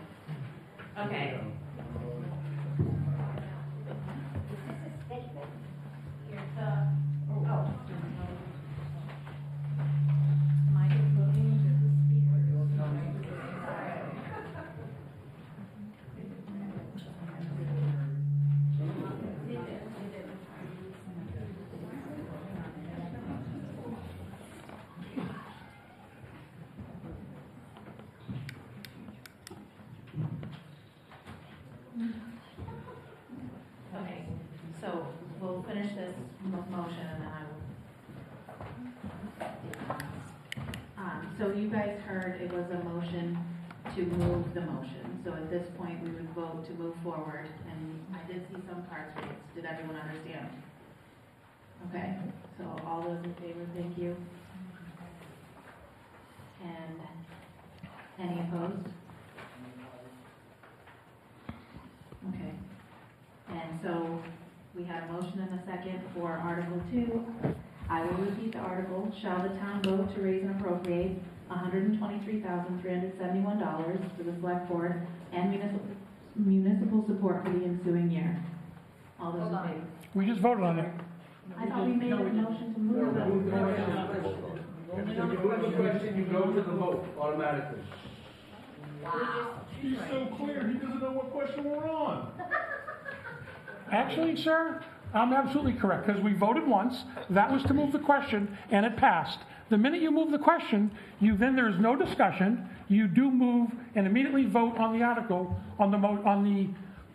Okay. Here's the... Oh. Am I voting? Okay, so we'll finish this motion and then I will. So you guys heard it was a motion to move the motion. So at this point, we would vote to move forward, and I did see some cards raised. Did everyone understand? Okay, so all those in favor, thank you. And any opposed? Okay. And so we have a motion and a second for Article 2. I will repeat the article. Shall the town vote to raise and appropriate $123,371 for the select board and municipal support for the ensuing year? All those in favor? We just voted on it. I thought we made a motion to move the When you move the question, you go to the vote automatically. He's so clear, he doesn't know what question we're on. Actually, sir, I'm absolutely correct, because we voted once, that was to move the question, and it passed. The minute you move the question, there's no discussion, you do move and immediately vote on the article, on the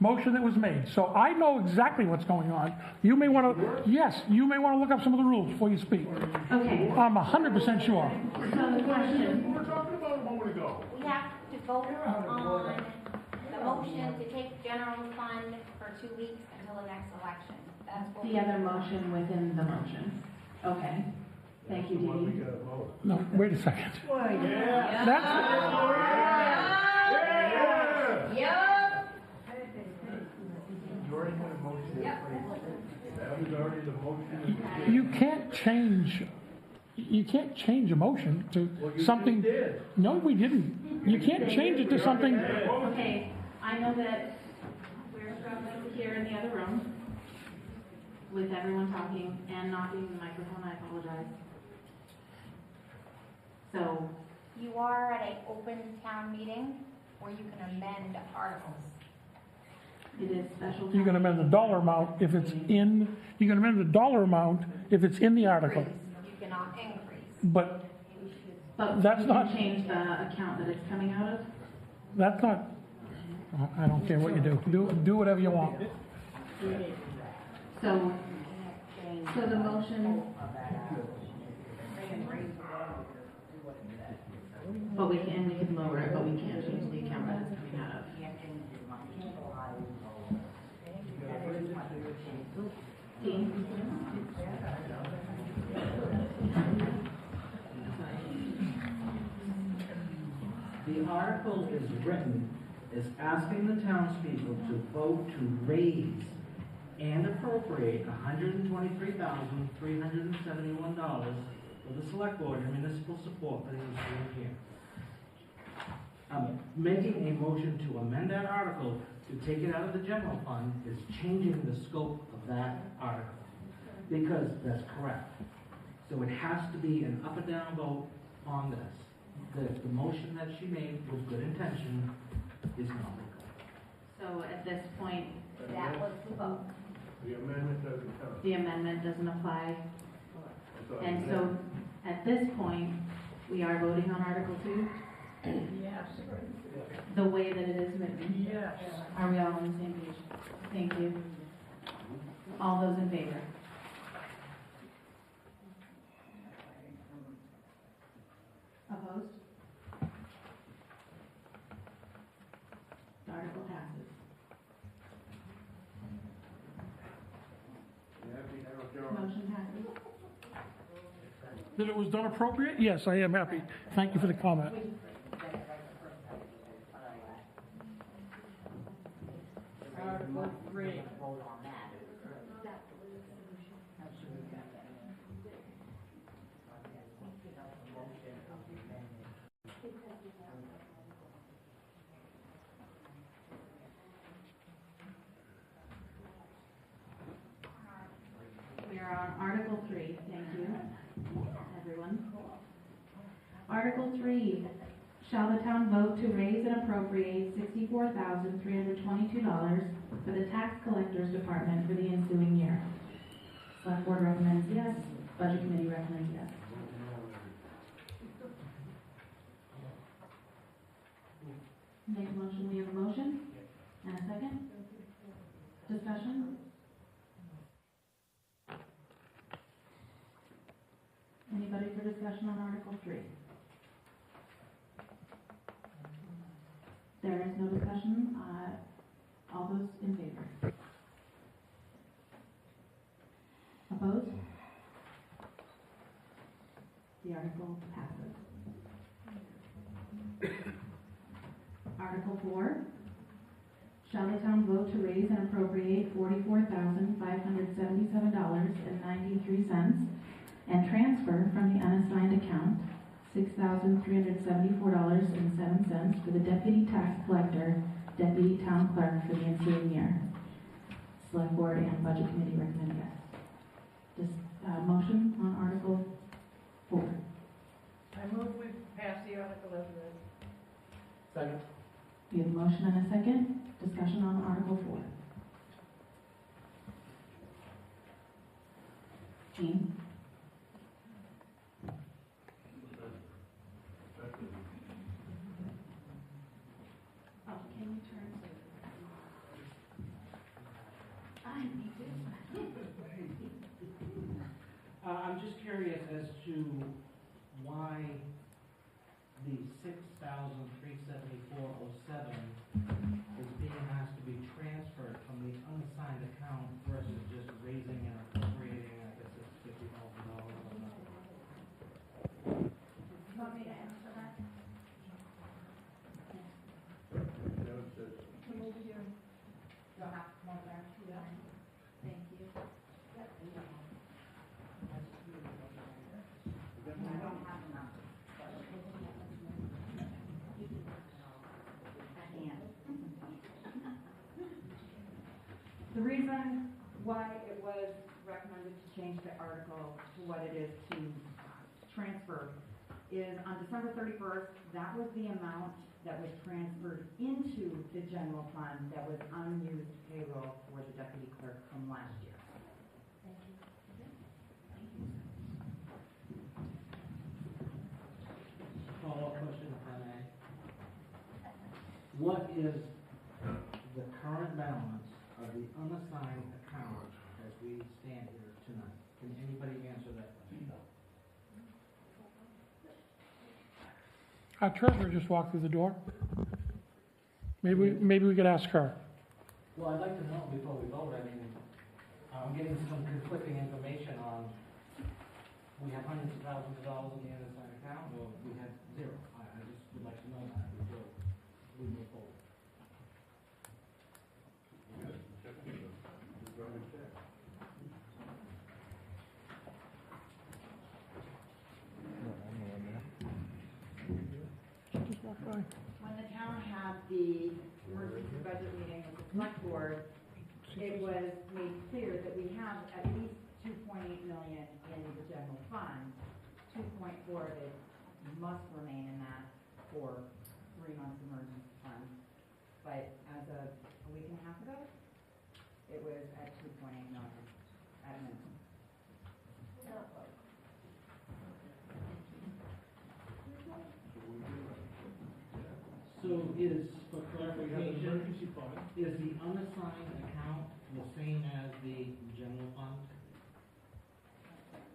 motion that was made. So I know exactly what's going on. You may want to, you may want to look up some of the rules before you speak. Okay. I'm 100% sure. So the question. We were talking about a moment ago. We have to vote on the motion to take general fund for 2 weeks until the next election. That's what The other motion within the motion. Okay. Thank you, Dee. No, wait a second. Yeah. You can't change a motion to something. No, we didn't. You can't change it to something. Okay, I know that we're struggling here in the other room with everyone talking and not using the microphone. I apologize. So. you are at an open town meeting where you can amend articles. It is special. You can amend the dollar amount if it's in. You can amend the dollar amount if it's in the article. You cannot increase. But that's you not. Can change the account that it's coming out of. That's not. I don't care what you do. Do whatever you want. So the motion. But we can lower it, but we can't change the account that it's coming out of. The article is written as asking the townspeople to vote to raise and appropriate $123,371 for the select board and municipal support for the ensuing year. Making a motion to amend that article to take it out of the general fund is changing the scope of that article, because that's correct. So it has to be an up or down vote on this. The motion that she made with good intention is not legal. So at this point, That was the vote. The amendment doesn't count. the amendment doesn't apply. And so at this point, we are voting on Article 2? Yes. The way that it is written? Yes. Are we all on the same page? Thank you. All those in favor? Opposed? The article passes. Motion passes. That it was done appropriate? Yes, I am happy. Thank you for the comment. Article 3. We are on Article 3. Thank you, everyone. Article 3. Shall the town vote to raise and appropriate $64,322 for the tax collector's department for the ensuing year? Select board recommends yes. Budget committee recommends yes. Make a motion. We have a motion and a second. Discussion? Anybody for discussion on Article 3? There is no discussion. All those in favor? Opposed? The article passes. Article 4. Shall the town vote to raise and appropriate $44,577.93 and transfer from the unassigned account $6,374.07 for the deputy tax collector, deputy town clerk for the ensuing year? Select Board and Budget Committee recommend yes. Motion on Article 4. I move we pass the article as read. Second. We have a motion and a second. Discussion on Article 4. Jean? Oh, can you turn so I need this. I'm just curious as to why the $6,374.07 is being asked to be transferred from the unassigned account versus just raising and appropriating, I guess it's $50,000 or something. You want me to answer that? Come over here. You'll have to come over there. Yeah. Thank you. I don't have enough. The reason why it was recommended to change the article to what it is to transfer is on December 31st, that was the amount that was transferred into the general fund that was unused payroll for the deputy clerk from last year. Thank you. Follow-up question, if I may. What is the current balance of the unassigned account as we stand here tonight? Can anybody answer that question? Our treasurer just walked through the door. Maybe we could ask her. Well, I'd like to know before we vote. I mean, I'm getting some conflicting information on, we have hundreds of thousands of dollars in the unassigned account, or we have zero. I just would like to know that before we move forward. When the town had the emergency budget meeting with the select board, it was made clear that we have at least 2.8 million in the general fund. 2.4 of it must remain in that for 3 months emergency fund. But as of a week and a half ago, it was at 2.8 million at minimum. So is, for clarification, is the unassigned account the same as the general fund?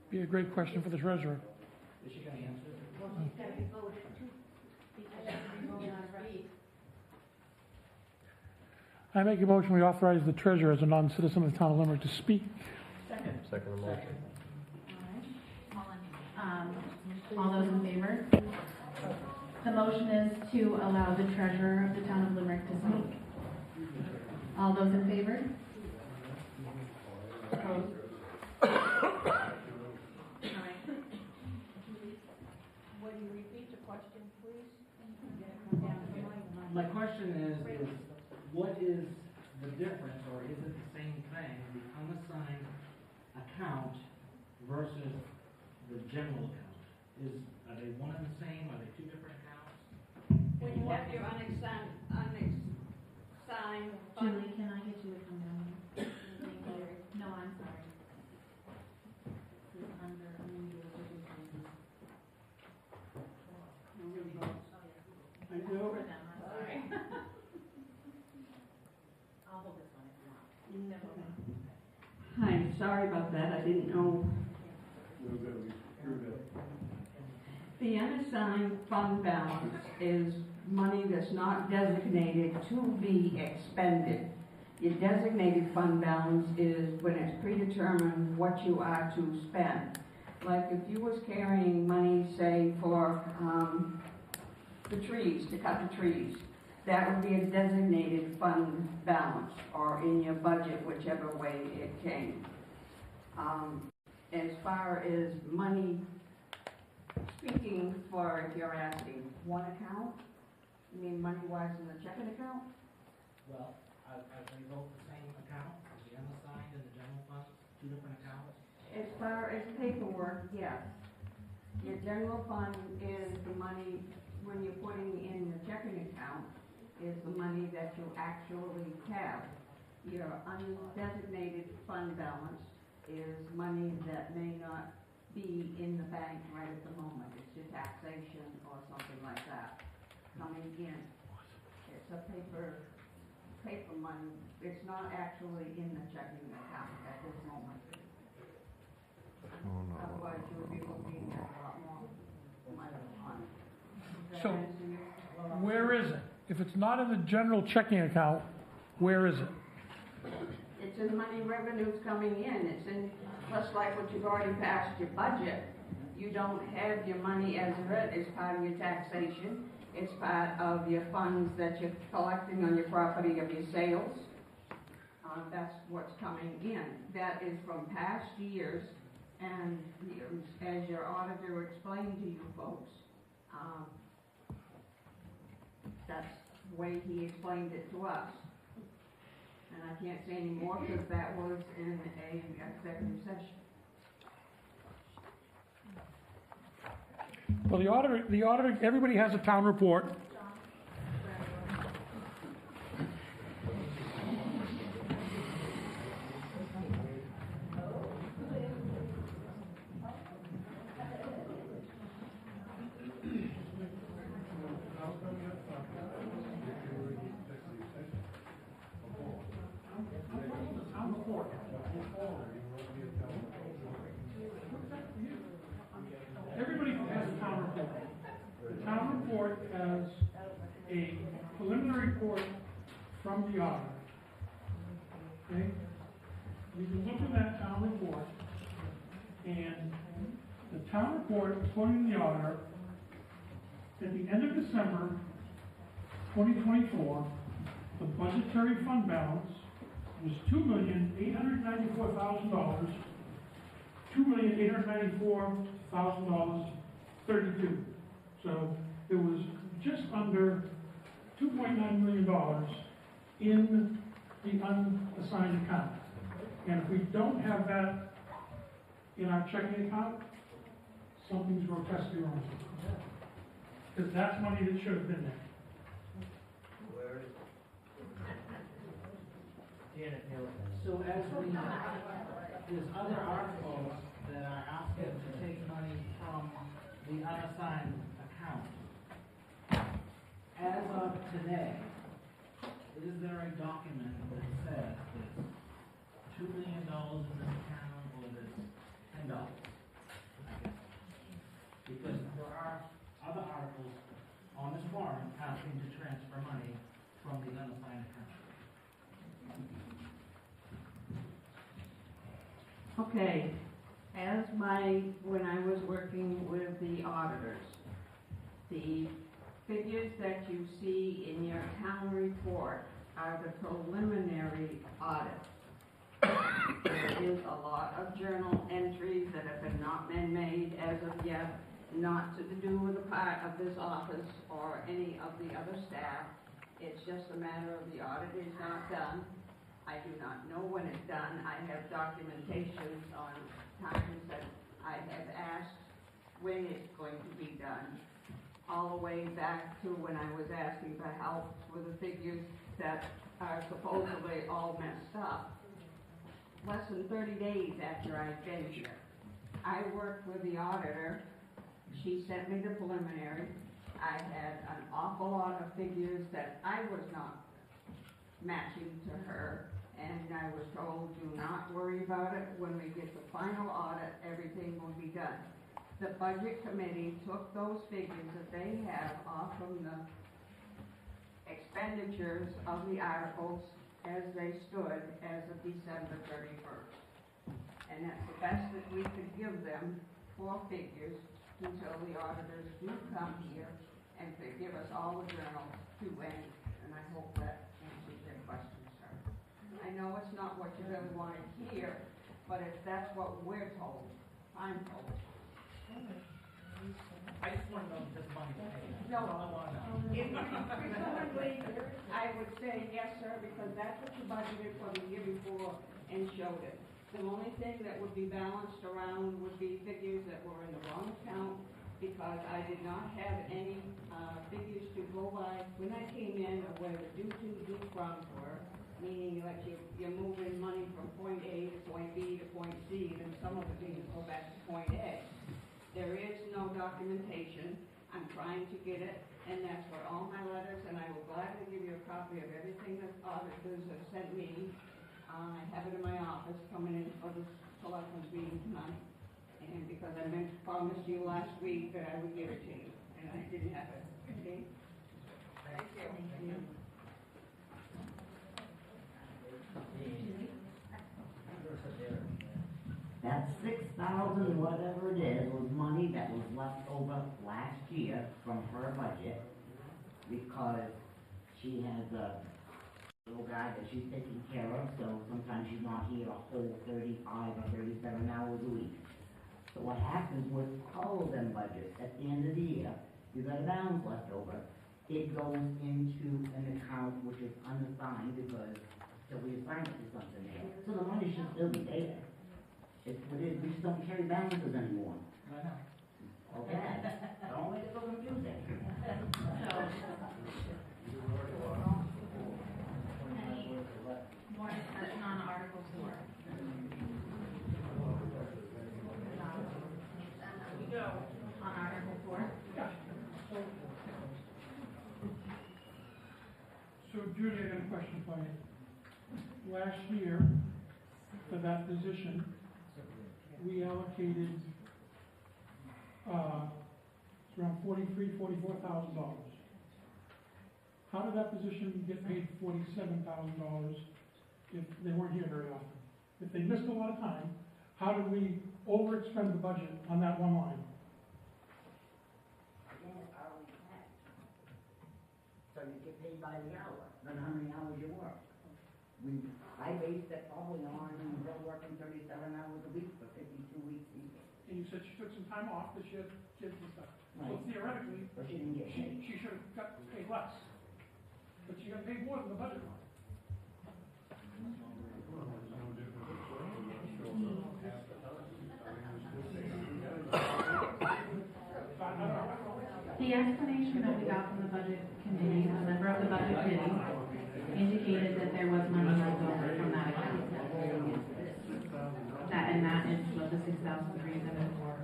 Be a great question for the treasurer. Is she going to answer? Well, she's got to be voted too, because she's voting on her feet. I make a motion we authorize the treasurer as a non-citizen of the town of Limerick to speak. Second motion. All those in favor? The motion is to allow the treasurer of the town of Limerick to speak. All those in favor? Opposed? Will you repeat the question, please? My question is what is the difference, or is it the same thing, the unassigned account versus the general account? Are they one and the same? Are they two different accounts? When you have your unassigned fund. Julie, can I get you to come down here? Thank you. No, I'm sorry. This is under unusual circumstances. I know. I'm sorry. I'll hold this one if you want. No. Hi, sorry about that, I didn't know. The unassigned fund balance is money that's not designated to be expended. Your designated fund balance is when it's predetermined what you are to spend. Like if you was carrying money, say, for the trees, to cut the trees, that would be a designated fund balance, or in your budget, whichever way it came. As far as money, speaking for, if you're asking one account, you mean money-wise in the checking account? Well, are they both the same account, the unassigned and the general fund, two different accounts? As far as paperwork, yes. Your general fund is the money, when you're putting in the checking account, is the money that you actually have. Your undesignated fund balance is money that may not be in the bank right at the moment. It's your taxation or something like that coming in. It's a paper money. It's not actually in the checking account at this moment. Otherwise, you would be looking at a lot more money on it. So, where is it? If it's not in the general checking account, where is it? It's in money revenues coming in. It's in, just like what you've already passed your budget. You don't have your money as part of your taxation. It's part of your funds that you're collecting on your property of your sales. That's what's coming in. That is from past years, and as your auditor explained to you folks, that's the way he explained it to us. And I can't say any more because that was in a executive session. Well, the auditor, everybody has a town report. Everybody has a town report. The town report has a preliminary report from the auditor. Okay? You can look at that town report, and the town report, according to the auditor, at the end of December 2024, the budgetary fund balance was $2,894,000, $2,894,032. So it was just under $2.9 million in the unassigned account. And if we don't have that in our checking account, something's grotesquely wrong. Because that's money that should have been there. So as there's other articles that are asking to take money from the unassigned account. As of today, is there a document that says there's $2 million in this account or there's $10? Because there are other articles on this warrant asking to transfer money from the unassigned account. Okay, when I was working with the auditors, the figures that you see in your town report are the preliminary audit. There is a lot of journal entries that have not been made as of yet, not to do with a part of this office or any of the other staff. It's just a matter of the audit is not done. I do not know when it's done. I have documentation on times that I have asked when it's going to be done, all the way back to when I was asking for help with the figures that are supposedly all messed up. Less than 30 days after I've been here, I worked with the auditor. She sent me the preliminary. I had an awful lot of figures that I was not matching to her. And I was told, do not worry about it. When we get the final audit, everything will be done. The budget committee took those figures that they have off from the expenditures of the articles as they stood as of December 31st. And that's the best that we could give them for figures until the auditors do come here and they give us all the journals to end. And I hope that answers their questions, sir. I know it's not what you really want to hear, but if that's what we're told, I'm told. I just want to know if this money is paid. No. That's all I want to know. Presumably, I would say yes, sir, because that's what you budgeted for the year before and showed it. The only thing that would be balanced around would be figures that were in the wrong account, because I did not have any figures to go by when I came in of where the due to, due from were, meaning that you're moving money from point A to point B to point C, and some of it needs to go back to point A. There is no documentation. I'm trying to get it, and that's where all my letters, and I will gladly give you a copy of everything that auditors have sent me. I have it in my office coming in for the selectmen's meeting tonight. And because I promised you last week that I would give it to you, and I didn't have it. Okay? Thank you. Thank you. That 6,000, whatever it is, was money that was left over last year from her budget because she has a little guy that she's taking care of, so sometimes she's not here a whole 35 or 37 hours a week. So what happens with all of them budgets, at the end of the year, you got a balance left over, it goes into an account which is unassigned because till we assign it to something there. So the money should still be there. It's what it is. We just don't carry balances anymore. I know. Okay? Don't make it so confusing. More discussion on Article 4. On Article 4? So Judy, I got a question for you. Last year, for that position, we allocated around $43,000–44,000. How did that position get paid $47,000 if they weren't here very often? If they missed a lot of time, how did we overexpend the budget on that one line? Again, hourly tax. So you get paid by the hour, not how many hours you work. I based it probably on her working 37 hours a week for 52 weeks a year. And you said she took some time off because she had kids and stuff. Right. So theoretically, But she didn't get paid. she should have got paid less. But she got paid more than the budget line. The explanation that we got from the budget committee, a member of the budget committee, indicated that there was money left over from that account. And that is what the 6,374.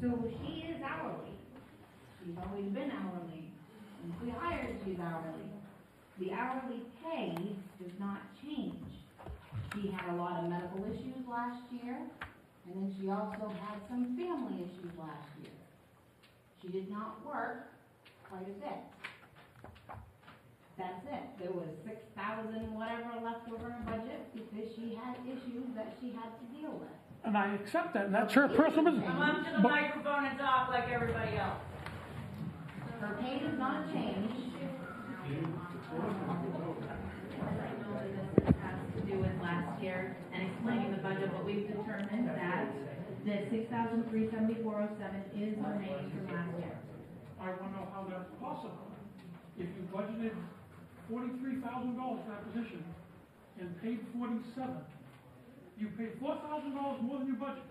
So she is hourly. She's always been hourly. Since we hired, she's hourly. The hourly pay does not change. She had a lot of medical issues last year, and then she also had some family issues last year. She did not work quite a bit. That's it. There was 6,000 whatever left over in her budget because she had issues that she had to deal with. And I accept that, and that's her personal business. Come up to the microphone and talk like everybody else. Her pay does not change. I know that this has to do with last year and explaining the budget, but we've determined that the 6,374.07 is remaining from last year. I want to know how that's possible. If you budgeted $43,000 for that position and paid $47,000, you paid $4,000 more than you budgeted.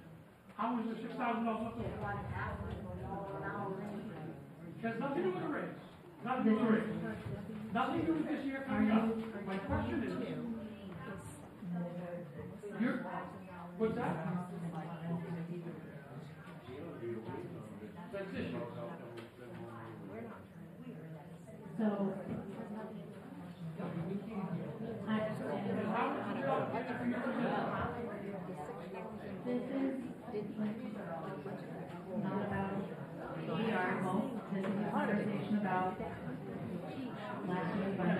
How is there $6,000 left over? It has nothing to do with the raise. Nothing to do with the raise. Nothing to do with this year coming up. My question is, what's that? So, this is not about the article, this is a conversation about last year's budget.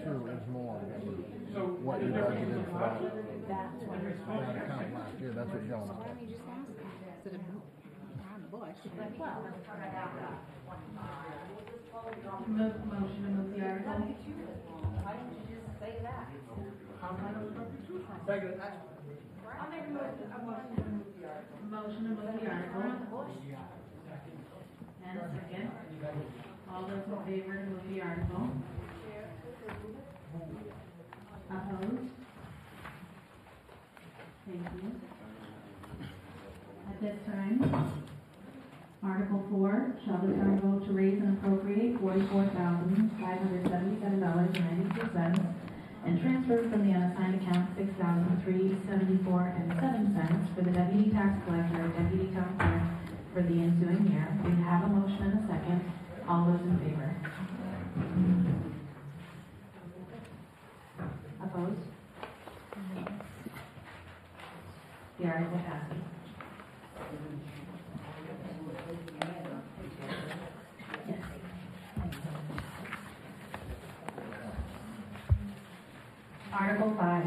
2 is more than what you budgeted for that account last year. That's what John said. Motion to move the article. Why didn't you just say that? I'll make a motion to move the article. Motion to move the article. And a second. All those in favor to move the article? Opposed? Thank you. At this time, Article 4, shall the town vote to raise and appropriate $44,577.92 and transfer from the unassigned account $6,374.07 for the deputy tax collector and deputy town clerk for the ensuing year. We have a motion and a second. All those in favor? Opposed? The article passes. Yes. Article 5.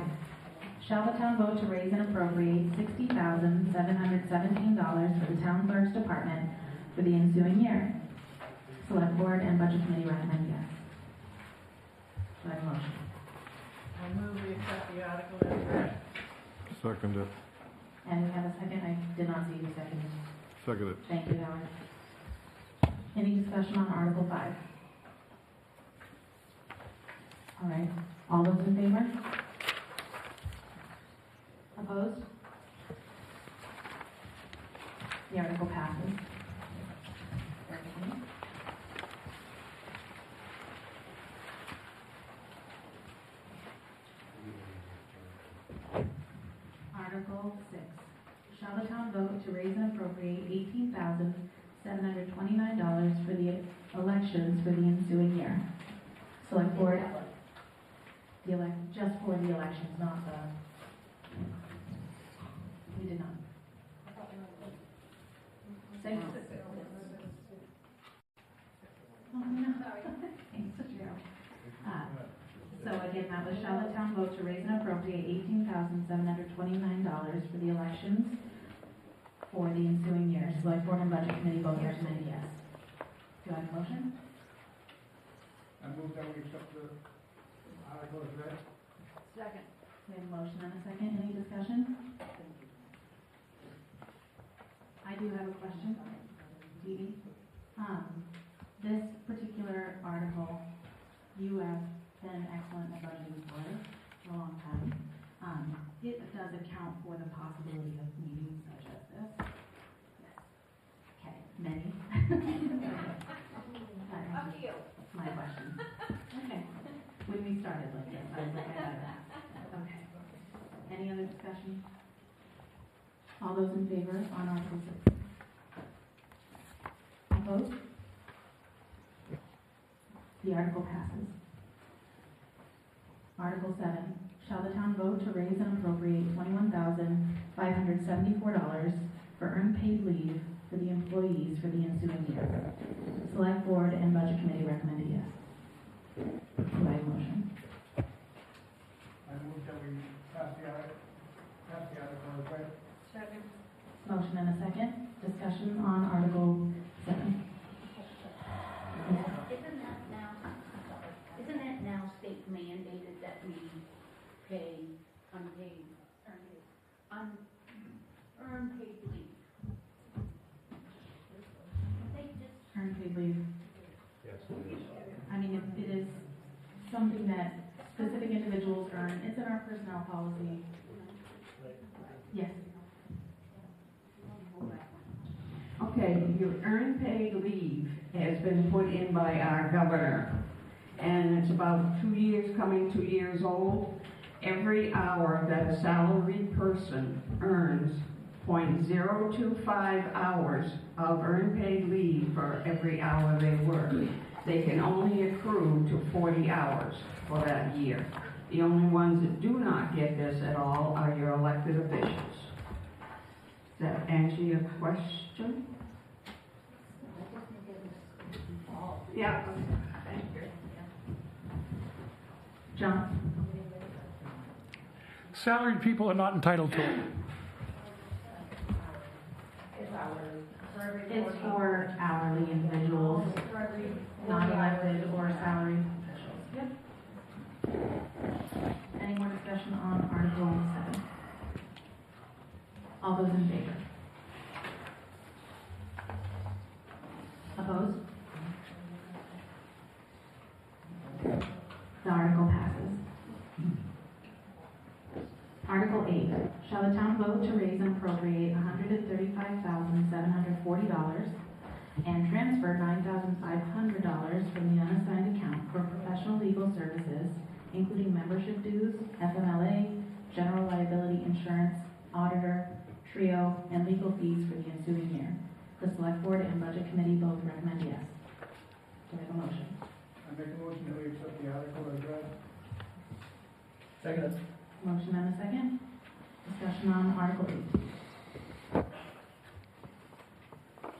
Shall the town vote to raise and appropriate $60,717 for the town clerk's department for the ensuing year? Select Board and Budget Committee recommend yes. Do I have a motion? I move we accept the article as read. Second it. And we have a second. I did not see you second. Second it. Thank you, Howard. Any discussion on Article 5? All right. All those in favor? Opposed? The article passes. Article 6. Shall the town vote to raise and appropriate $18,729 for the elections for the ensuing year? Select Board. Just for the elections, not the. We did not. 6. Oh, no. So again, that was shall the town vote to raise and appropriate $18,729 for the elections for the ensuing year. Select Board and Budget Committee both recommend yes. Do I have a motion? I move that we accept the article as read. Second. We have a motion and a second. Any discussion? I do have a question. Dee Dee? This particular article, you have been excellent at budgeting for it for a long time. It does account for the possibility of meetings such as this. Yes. Okay, many. Up to you. My question. Okay. When we started like this, I was like, I got that. Okay. Any other discussion? All those in favor on Article 6? Opposed? The article passes. Article 7. Shall the town vote to raise and appropriate $21,574 for earned paid leave for the employees for the ensuing year? Select Board and Budget Committee recommend yes. Do I have a motion? I move that we pass the article as read. Second. Motion and a second. Discussion on Article 7. Isn't that now state mandated that we pay unpaid, earned paid leave? Earned paid leave. Yes, I mean, it is something that specific individuals earn. It's in our personnel policy. Yes. Okay, your earned paid leave has been put in by our governor, and it's about 2 years, coming 2 years old, every hour that a salaried person earns 0.025 hours of earned paid leave for every hour they work. They can only accrue to 40 hours for that year. The only ones that do not get this at all are your elected officials. Does that answer your question? Yeah. Thank you. John? Salaried people are not entitled to it. It's for hourly individuals, non-elected or salaried officials. Yep. Any more discussion on Article 7? All those in favor? Opposed? The article passes. Article 8, shall the town vote to raise and appropriate $135,740 and transfer $9,500 from the unassigned account for professional legal services, including membership dues, FMLA, general liability insurance, auditor, trio, and legal fees for the ensuing year. The Select Board and Budget Committee both recommend yes. Do I have a motion? I make a motion that we accept the article as read. Second. Motion and a second. Discussion on Article 8.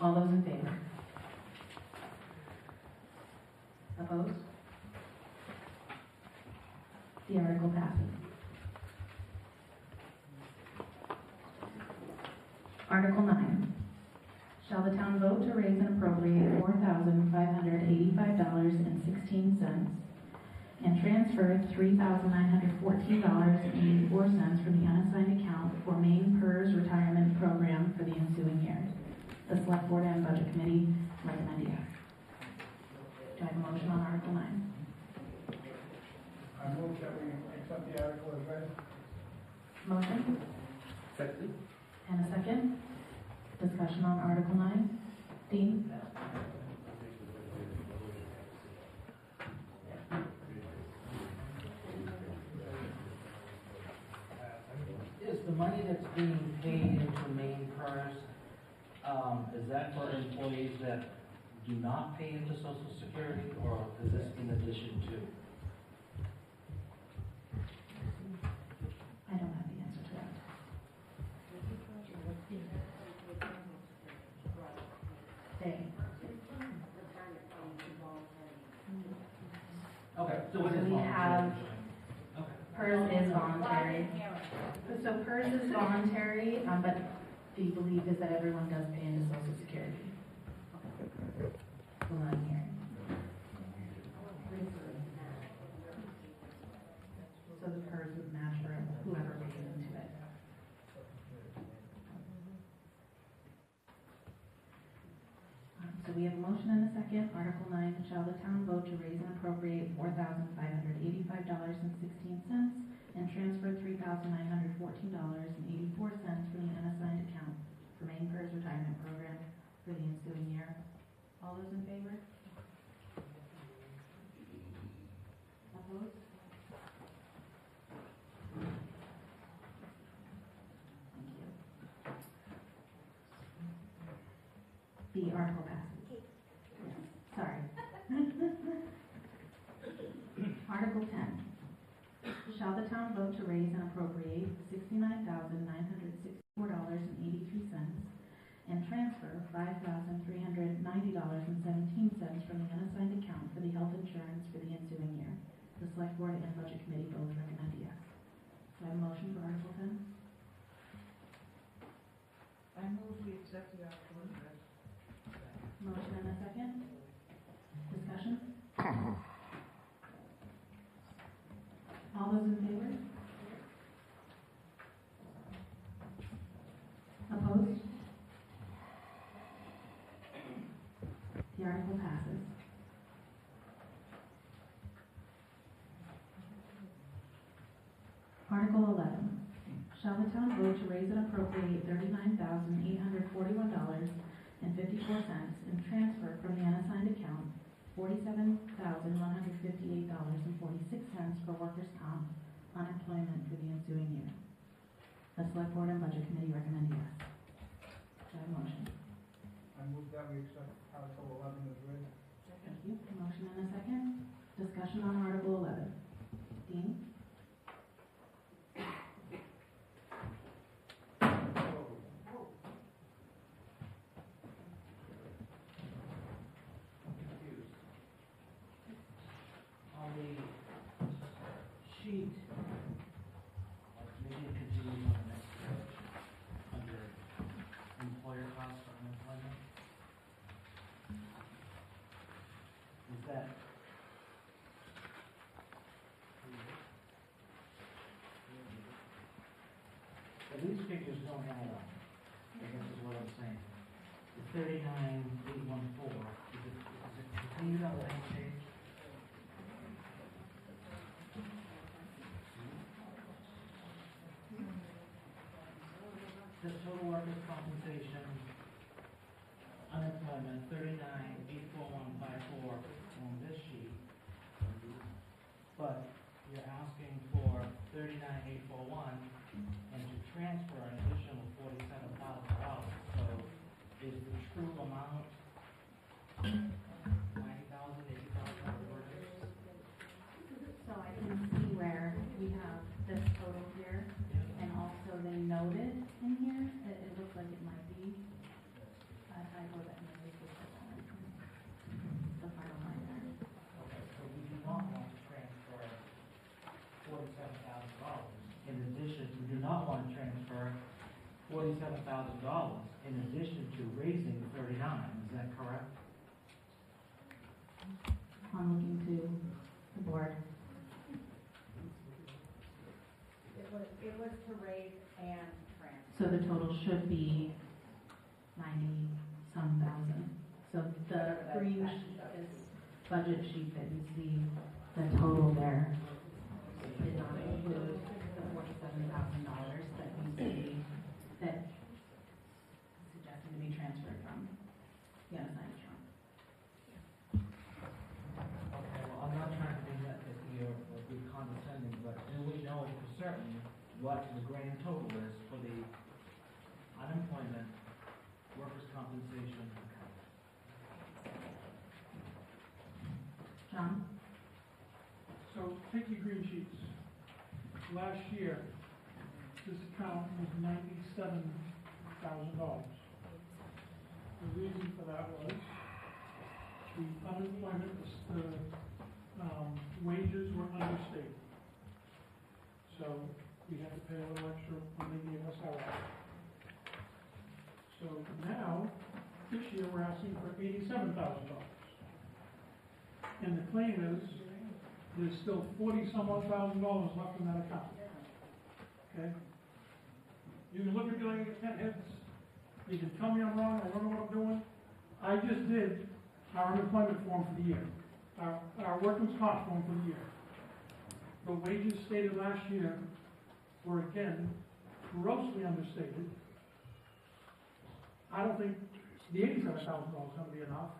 All those in favor? Opposed? The article passes. Article 9. Shall the town vote to raise and appropriate $4,585.16 and transfer $3,914.84 from the unassigned account for Maine PERS retirement program for the ensuing year? The Select Board and Budget Committee recommend yes. Do I have a motion on Article 9? I move that we accept the article as read. Motion? Second. And a second. Discussion on Article 9. Dean? Is the money that's being paid into Maine PERS, is that for employees that do not pay into Social Security, or is this in addition to? I don't have the answer to that. They. Okay, so what So is we have, PERS is voluntary. So PERS is voluntary, but the belief is that everyone does pay into Social Security. Well, I'm hearing. So the PERS would match for whoever pays into it. So we have a motion and a second. Article 9, shall the town vote to raise and appropriate $4,585.16 and transfer $3,914.84 from the unassigned account for Maine PERS retirement program for the ensuing year? All those in favor? Opposed? Thank you. The article passes. Sorry. Article 10. Shall the town vote to raise and appropriate $69,964.83 and transfer $5,390.17 from the unassigned account for the health insurance for the ensuing year? The Select Board and Budget Committee both recommend yes. Do I have a motion for Article 10? I move we accept the article. Motion and a second. Discussion? All those in favor? Opposed? The article passes. Article 11. Shall the town vote to raise and appropriate $39,841.54 and transfer from the unassigned account $47,158.46 for workers' comp, unemployment for the ensuing year. The Select Board and Budget Committee recommend yes. Do I have a motion? I move that we accept Article 11 as read. Thank you. A motion and a second. Discussion on Article 11. Dean? On the sheet, maybe it continues on the next page, under employer costs for unemployment. Is that? But these figures don't add up, I guess is what I'm saying. The 39,814, is it continued on the next page? The total workers' compensation, unemployment, 39,84154 on this sheet. But you're asking for 39,841 and to transfer an additional $47,000. So is the true amount 90,000, 80,000 workers? So I can see where we have this total here, and also they noted in here, it looks like it might be, I go that maybe it's the final line there. Okay, so we do not want to transfer $47,000. In addition, we do not want to transfer $47,000 in addition to raising 39, is that correct? I'm looking to the board. It was to raise and transfer. So the total should be 90-some thousand. So the green budget sheet that you see, the total there did not include the $47,000 that you see that suggested to be transferred from the unassigned account. Okay, well, I'm not trying to be that you're be condescending, but do we know for certain what the grand total is for the unemployment workers' compensation account? John? So take your green sheets. Last year, this account was $97,000. The reason for that was the unemployment, wages were understated. So we had to pay a little extra when they gave us our offer. So now, this year, we're asking for $87,000. And the claim is, there's still $40-some-odd thousand left in that account. Okay? You can look at me like a 10 heads. You can tell me I'm wrong, I don't know what I'm doing. I just did our unemployment form for the year, our workers' comp form for the year. The wages stated last year were again grossly understated. I don't think the $87,000 is going to be enough,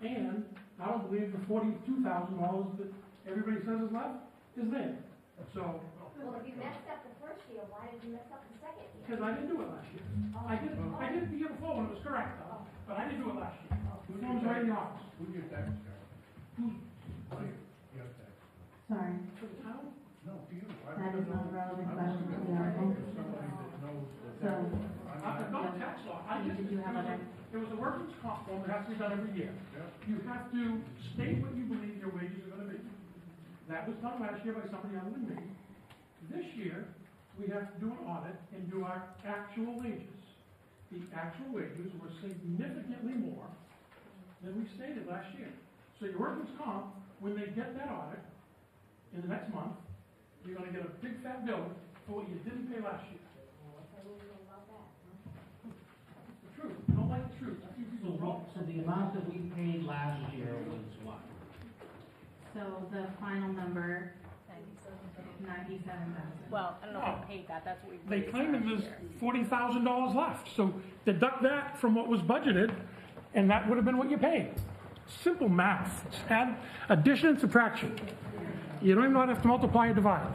and I don't believe the $42,000 that everybody says is left is there. So. Well, if you messed up the first year, why did you mess up the second year? Because I didn't do it last year. I did it the year before when it was correct, but I didn't do it last year. The form's right in the office. Who's your tax guy? Your tax. Sorry. For the town? No, to you. That is not a relevant question to the article. So, I've got a tax law. did you have other? There was a workers' comp form that has to be done every year. You have to state what you believe your wages are going to be. That was done last year by somebody other than me. This year, we have to do an audit and do our actual wages. The actual wages were significantly more than we stated last year. So your workers' comp, when they get that audit in the next month, you're going to get a big fat bill for what you didn't pay last year. It's the truth. I don't like the truth. I think people wrong. So the amount that we paid last year was what? So the final number, 97,000. Well, I don't know if we paid that, that's what we They raised claim that last there's year. $40,000 left, so deduct that from what was budgeted, and that would have been what you paid. Simple math. Add addition and subtraction. You don't even know how to have to multiply or divide.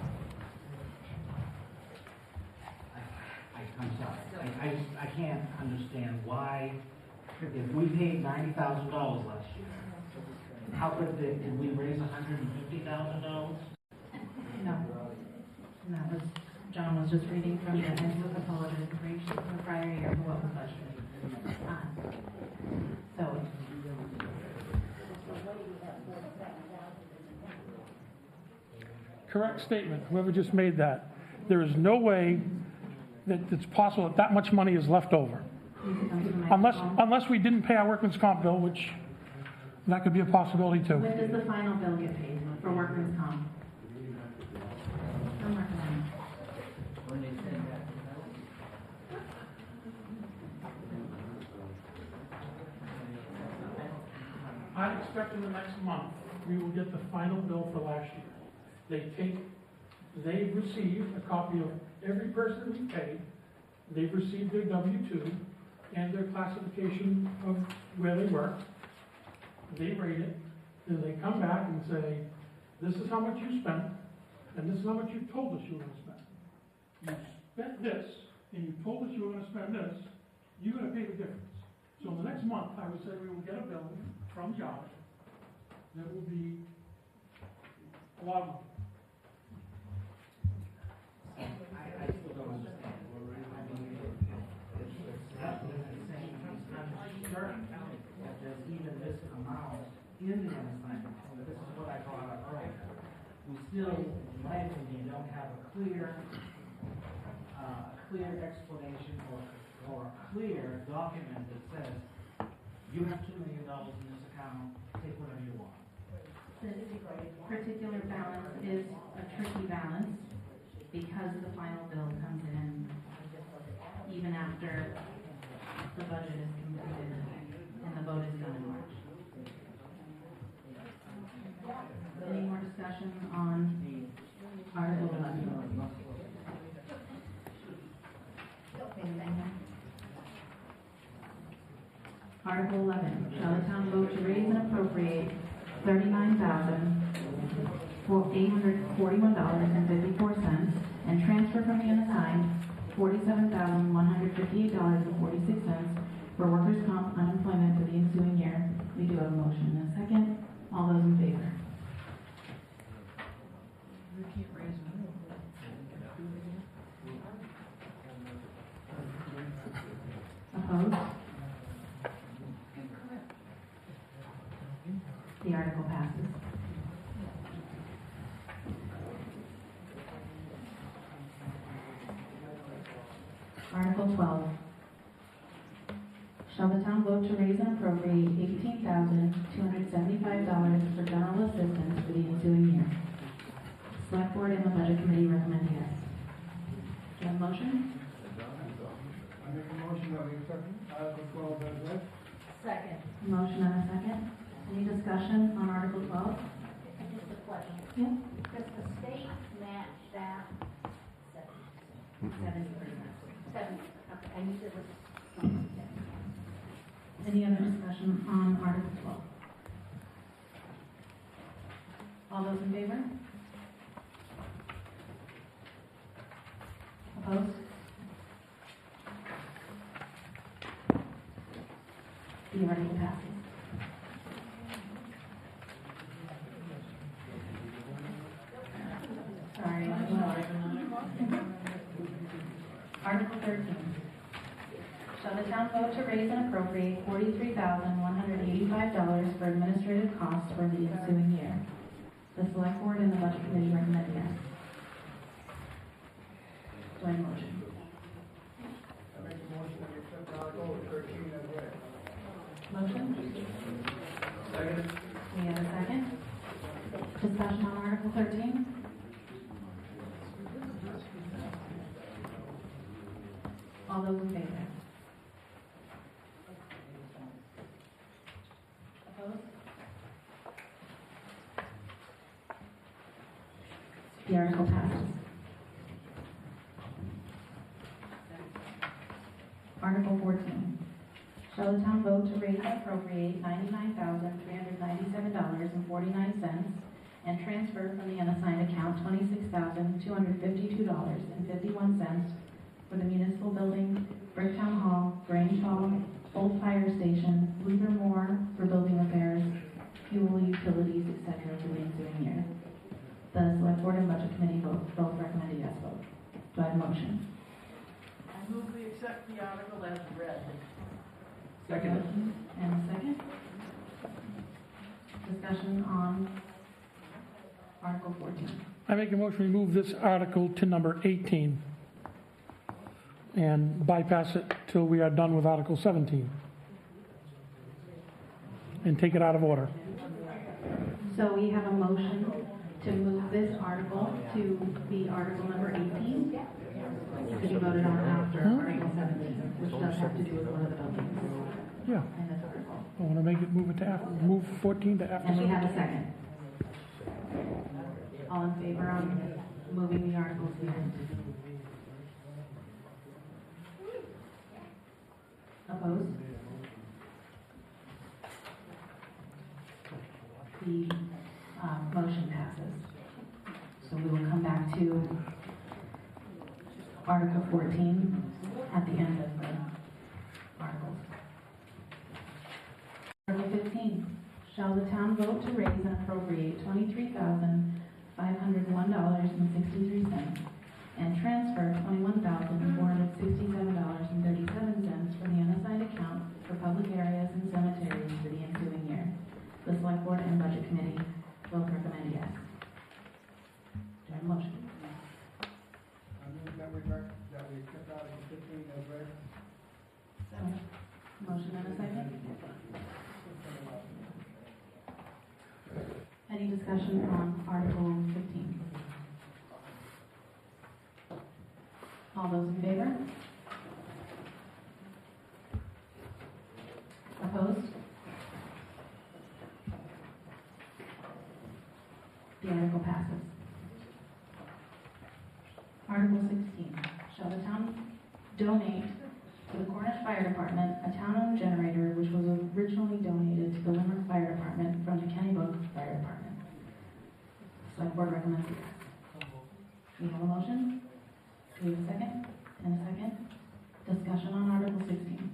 I'm sorry. I can't understand why, if we paid $90,000 last year, how did we raise $150,000? No. And that was, John was just reading from the handbook of public information from the prior year for what was budgeted. So, Correct statement, whoever just made that. There is no way that it's possible that that much money is left over. Unless we didn't pay our workman's comp bill, which that could be a possibility too. when does the final bill get paid for workers' comp? From workers' comp. I expect in the next month, we will get the final bill for last year. They've received a copy of every person we paid, they've received their W-2 and their classification of where they work. They rate it, then they come back and say, this is how much you spent, and this is how much you told us you were gonna spend. You spent this, and you told us you were gonna spend this, you're gonna pay the difference. So in the next month, I would say we will get a bill from Josh that will be a lot of money. I still don't understand. I mean, it's happening at the same time. I'm certain that there's even this amount in the unassigned account. This is what I brought up earlier. We still, in my opinion, don't have a clear explanation or a clear document that says, you have $2 million in this account, take whatever you want. This particular balance is a tricky balance because the final bill comes in even after the budget is completed and the vote is done in March. Any more discussion on Article 11? Article 11, shall the town vote to raise and appropriate $39,841.54 and transfer from the unassigned $47,158.46 for workers' comp unemployment for the ensuing year. We do have a motion and a second. All those in favor? Opposed? The article passes. Article 12. Shall the town vote to raise and appropriate $18,275 for general assistance for the ensuing year? Select Board and the Budget Committee recommend yes. Do you have a motion? I make a motion that we accept Article 12 as read. Second. Motion and a second. Any discussion on Article 12? Just a question. Yeah. Does the state match that? 70%. 70, okay, and you said it was. Any other discussion on Article 12? All those in favor? Opposed? The article passes. Sorry. Article 13. Shall the town vote to raise and appropriate $43,185 for administrative costs for the ensuing year? The Select Board and the Budget Committee recommend yes. Do I have a motion? I make a motion that we accept Article 13 as read. Motion? Second. We have a second. Discussion on Article 13? All those in favor? Opposed? The article passes. Article 14. Shall the town vote to raise and appropriate $99,397.49 and transfer from the unassigned account $26,252.51 for the municipal building station, Livermore for building repairs, fuel, utilities, etc. for the ensuing year. The Select Board and Budget Committee both recommend a yes vote. Do I have a motion? I move we accept the article as read. Second. And a second. Discussion on Article 14. I make a motion we move this article to number 18 and bypass it till we are done with Article 17 and take it out of order. So we have a motion to move this article to be article number 18, to be voted on after Article 17, which does have to do with one of the buildings Yeah. in this article. I want to make it move 14 to after And we 17. have a second. All in favor on moving the article to the end? Opposed? The motion passes. So we will come back to Article 14 at the end of the articles. Article 15. Shall the town vote to raise and appropriate $23,501.63 and transfer $21,467.37 from the unassigned account for public areas and cemeteries for the ensuing year? The Select Board and Budget Committee both recommend yes. Do I have a motion? I move that we accept Article 15 as read. Motion and a second. Any discussion on Article 15? All those in favor? Opposed? The article passes. Article 16. Shall the town donate to the Cornish Fire Department a town-owned generator which was originally donated to the Limerick Fire Department from the Kennybunk Fire Department? Select Board recommends yes. We have a motion. Do we have a second? And a second. Discussion on Article 16.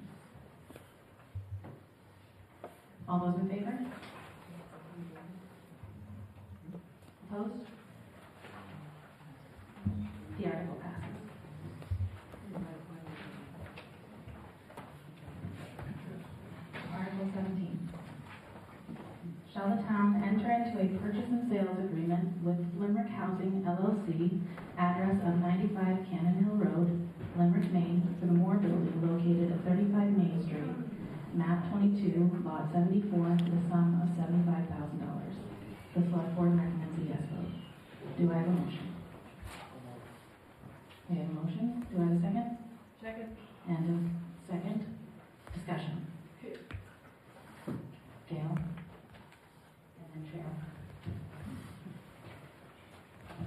All those in favor? Opposed? The article passes. Article 17. Shall the town enter into a purchase and sales agreement with Limerick Housing LLC, address of 95 Cannon Hill Road, Limerick, Maine, for the Moore Building located at 35 Main Street, map 22, lot 74, for the sum of $75,000. The Select Board recommends a yes vote. Do I have a motion? We have a motion. Do I have a second? Second. And a second. Discussion. Gail? And then Cheryl.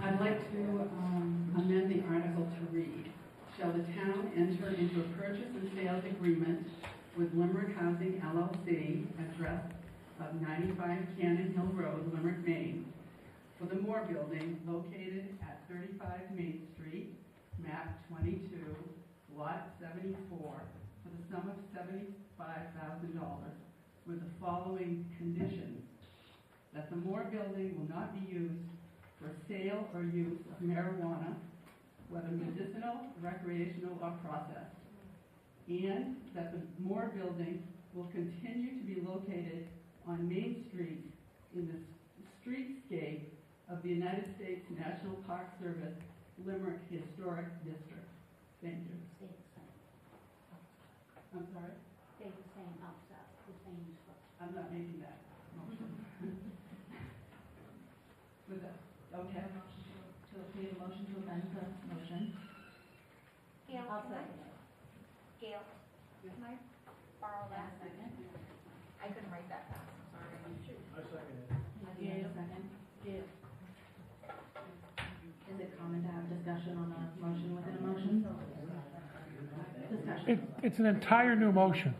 I'd like to amend the article to read, shall the town enter into a purchase and sales agreement with Limerick Housing LLC, address of 95 Cannon Hill Road, Limerick, Maine, for the Moore Building located at 35 Main Street, map 22, lot 74, for the sum of $75,000, with the following conditions: that the Moore Building will not be used for sale or use of marijuana, whether medicinal, recreational, or processed, and that the Moore Building will continue to be located on Main Street in the streetscape of the United States National Park Service Limerick Historic District. Thank you. Stay the same. I'm sorry? Stay the same outside, the same spot. I'm not making that motion. With that, okay. We have a motion to amend the motion. Gail, I'll can I? second it. Gail, can I borrow that? Second. I couldn't write that fast, I'm sorry. I second it. Gail, second. Gail. Is it common to have discussion on a motion within a motion? Discussion. It's an entire new motion.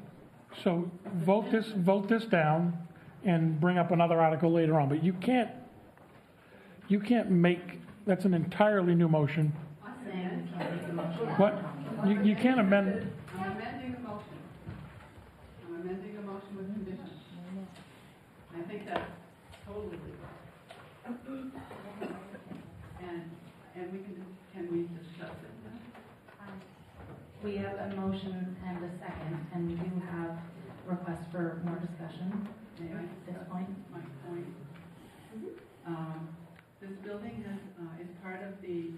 So vote this down and bring up another article later on, but you can't make, that's an entirely new motion. I'm saying we can't make the motion. What? You can't amend, I'm amending the motion. I'm amending the that's totally legal. And can we discuss it now? We have a motion and a second, and we do have requests for more discussion May I at this discuss point. my point? This building is part of the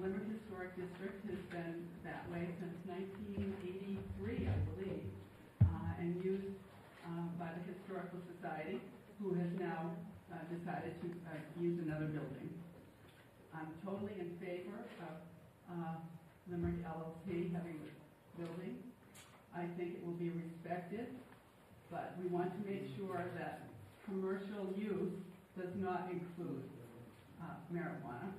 Limerick Historic District, has been that way since 1983, I believe, and used by the Historical Society, who has now decided to use another building. I'm totally in favor of Limerick LLC having this building. I think it will be respected, but we want to make sure that commercial use does not include marijuana.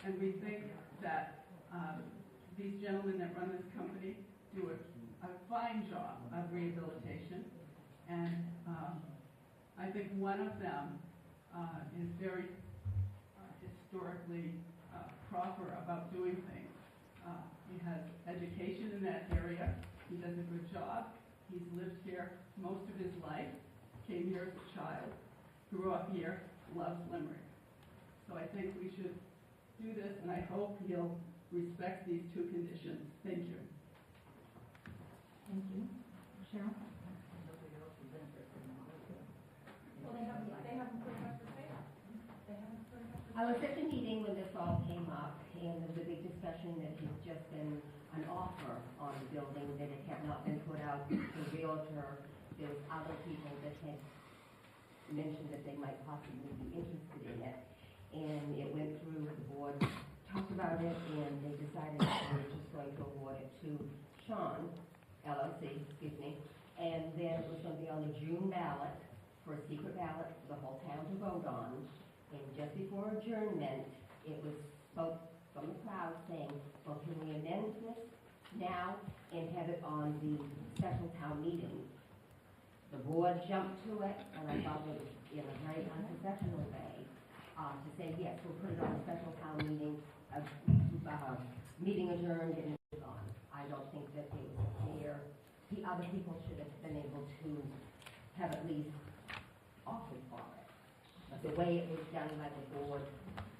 And we think that these gentlemen that run this company do a fine job of rehabilitation. And I think one of them is very historically proper about doing things. He has education in that area. He does a good job. He's lived here most of his life, came here as a child, grew up here, loves Limerick. So I think we should do this, and I hope he'll respect these two conditions. Thank you. Thank you. Cheryl? Well, they haven't put it up for sale. I was at the meeting when this all came up, and there was a big discussion that it's just been an offer on the building, that it had not been put out to the realtor. There was other people that had mentioned that they might possibly be interested in it. And it went through, the board talked about it, and they decided that they were just going to award it to Sean, LLC, excuse me. And then it was going to be on the June ballot, for a secret ballot for the whole town to vote on. And just before adjournment, it was spoke from the crowd saying, well, can we amend this now and have it on the special town meeting? The board jumped to it, and I thought it was in a very unprofessional way to say, yes, we'll put it on a special town meeting, meeting adjourned and it's on. I don't think that it was fair. The other people should have been able to have at least offered for it. But the way it was done by the board,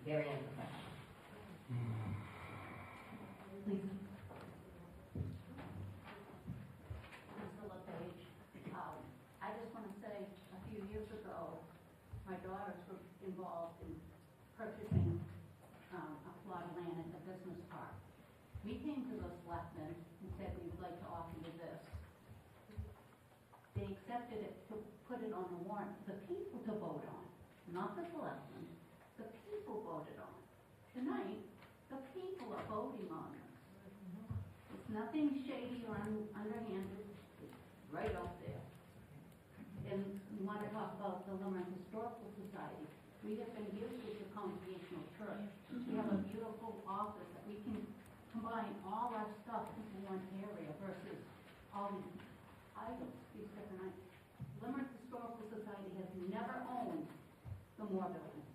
very unprofessional. Please. Priscilla Page. I just want to say, a few years ago, my daughters were involved in purchasing a plot of land in the business park. We came to the selectmen and said, we would like to offer you this. They accepted it to put it on the warrant for the people to vote on, not the selectmen. The people voted on it. Tonight, the people are voting on this. It's nothing shady or underhanded. It's right out there. And we want to talk about the Limerick Historical Society. We have been used as a congregational church. We have a beautiful office that we can combine all our stuff into one area versus all these items, these different items. Limerick Historical Society has never owned the Moore Building.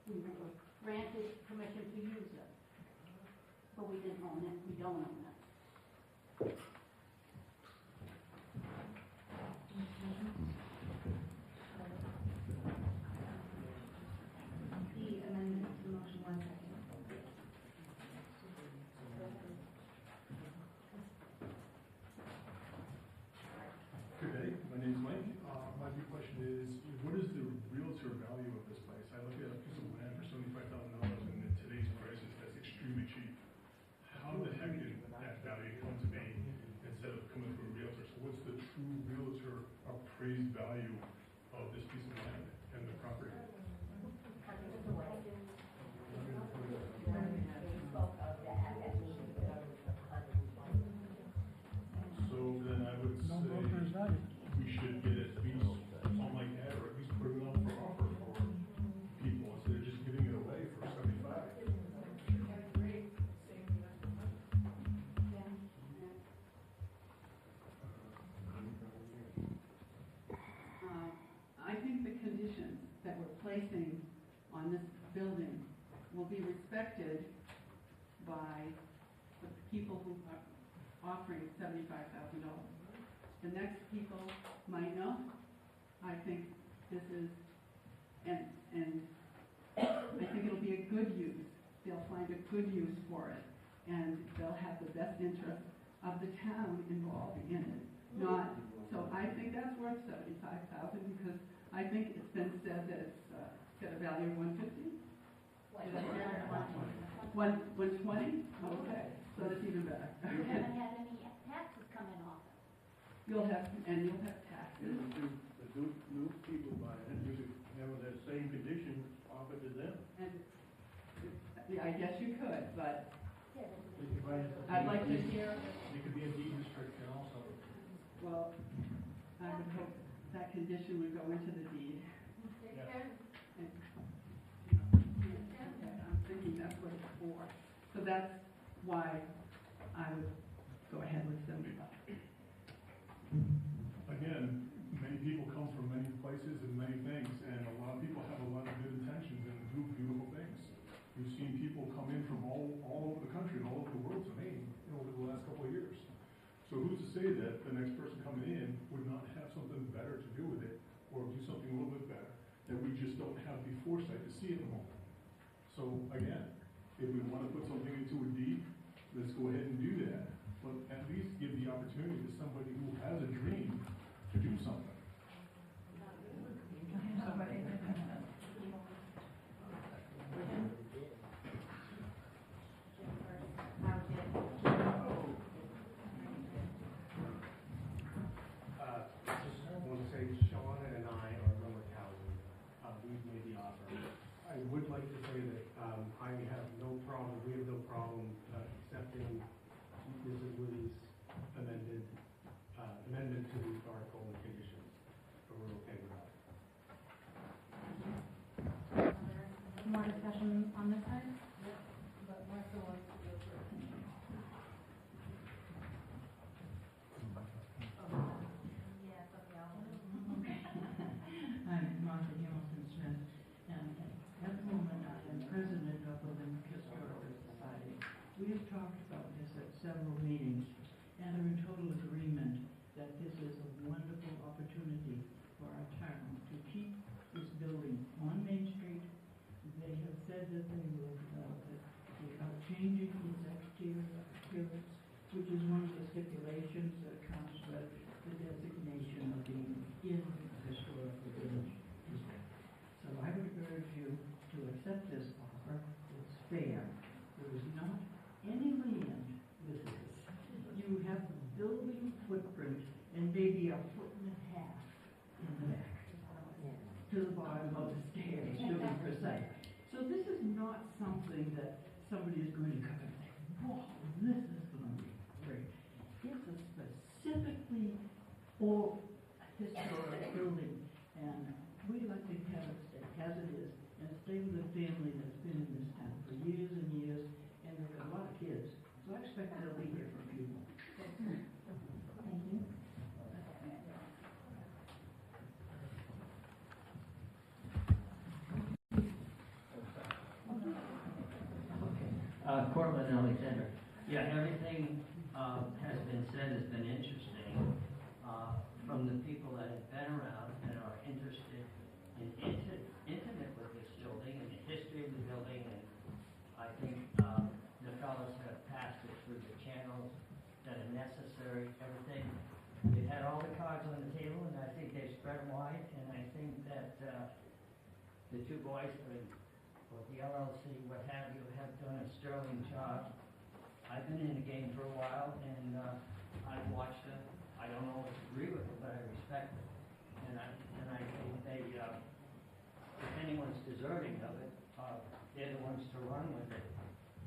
We were granted permission to use it, but we didn't own it. We don't own it. The amendment to the motion, 1 second. Good day, my name is Mike. My big question is, what is the realtor value of this place? I looked at a piece of land for $75,000, and in today's prices, that's extremely cheap. How the heck did that value come to me instead of coming through a realtor? So what's the true realtor appraised value of this piece of land and the property? So then I would say we should get at least something like that, or at least put it on for offer for people instead of just giving it away for 75. I think the conditions that we're placing on this building will be respected by the people who are offering $75,000. The next people might not. I think This is, and I think it'll be a good use. They'll find a good use for it, and they'll have the best interest of the town involved in it. Not, so I think that's worth $75,000 because I think it's been said that it's got a value of $150. $120? Okay, so that's even better. You haven't had any taxes coming off it. You'll have taxes. The new people buy it, you could have that same condition offered to them. And I guess you could, but I'd I'd like to hear. It could be a deed restriction also. Well, I would hope that condition would go into the deed. And, I'm thinking that's what it's for. So that's why I would go ahead with $75. Again, many people come from many places and many things, and a lot of people have a lot of good intentions and do beautiful things. We've seen people come in from all over the country and all over the world to Maine over the last couple of years. So who's to say that the next person coming in would not have something better to do with it, or do something a little bit better, that we just don't have the foresight to see at the moment. So again, if we want to put something into a deed, let's go ahead and do that. But at least give the opportunity to somebody who has a dream to do something. Just want to say Sean and I are Limerick Housing. We've made the offer. I would like to say that I have no problem, we have no problem accepting Mrs. Woody's amendment to the article and conditions. But we're okay with that. More discussion on this side? But Martha wants to go first. I'm Martha Hamilton Smith, and at the moment I am president of the Limerick Historical Society. We have talked about this at several meetings and are in total agreement that this is a wonderful opportunity for our town to keep this building on Main Street. They have said that they will develop it without changing its exterior appearance, which is one of the stipulations that comes with the designation of being in a historical village district. So I would urge you to accept this offer. It's fair. There is not any land with this. You have the building footprint and maybe a foot and a half in the back to the bottom of the stairs, to be precise. So this is not something that somebody is going to come and say, wow, this is going to be great. It's a specifically old historic building, and we like to have it stay as it is, and stay with a family that's been in this town for years and years, and they've got a lot of kids, so I expect they'll be here for a few more. Thank you. Cortland Alexander. Yeah, everything has been said has been interesting from the people that have been around and are interested and intimate with this building and the history of the building. And I think the fellows have passed it through the channels that are necessary, everything. They've had all the cards on the table, and I think they've spread them wide. And I think that the two boys, or the LLC, what have you, have done a sterling job. I've been in the game for a while, and I've watched them. I don't always agree with them, but I respect them. And I think they, if anyone's deserving of it, they're the ones to run with it.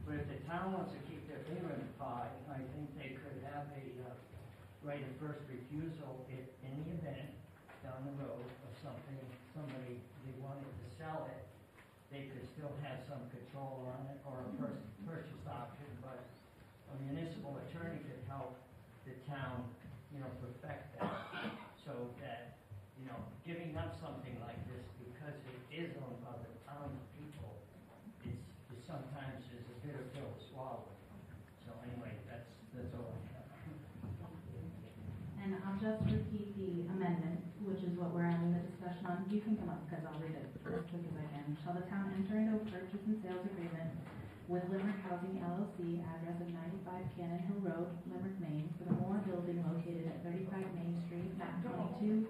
But if the town wants to keep their finger in the pie, I think they could have a right of first refusal if, in the event down the road of somebody they wanted to sell it, they could still have some control on it, or a purchase option, but a municipal attorney could help the town, perfect that, so that, giving up something like this because it is owned by the town people, it sometimes is a bitter pill to swallow. So anyway, that's all I have. And I'll just repeat the amendment, which is what we're having the discussion discussion on, you can come up because I'll read it as quick as I can. Shall the town enter into a purchase and sales agreement with Limerick Housing LLC, address of 95 Cannon Hill Road, Limerick, Maine, for the Moore Building located at 35 Main Street, map 22,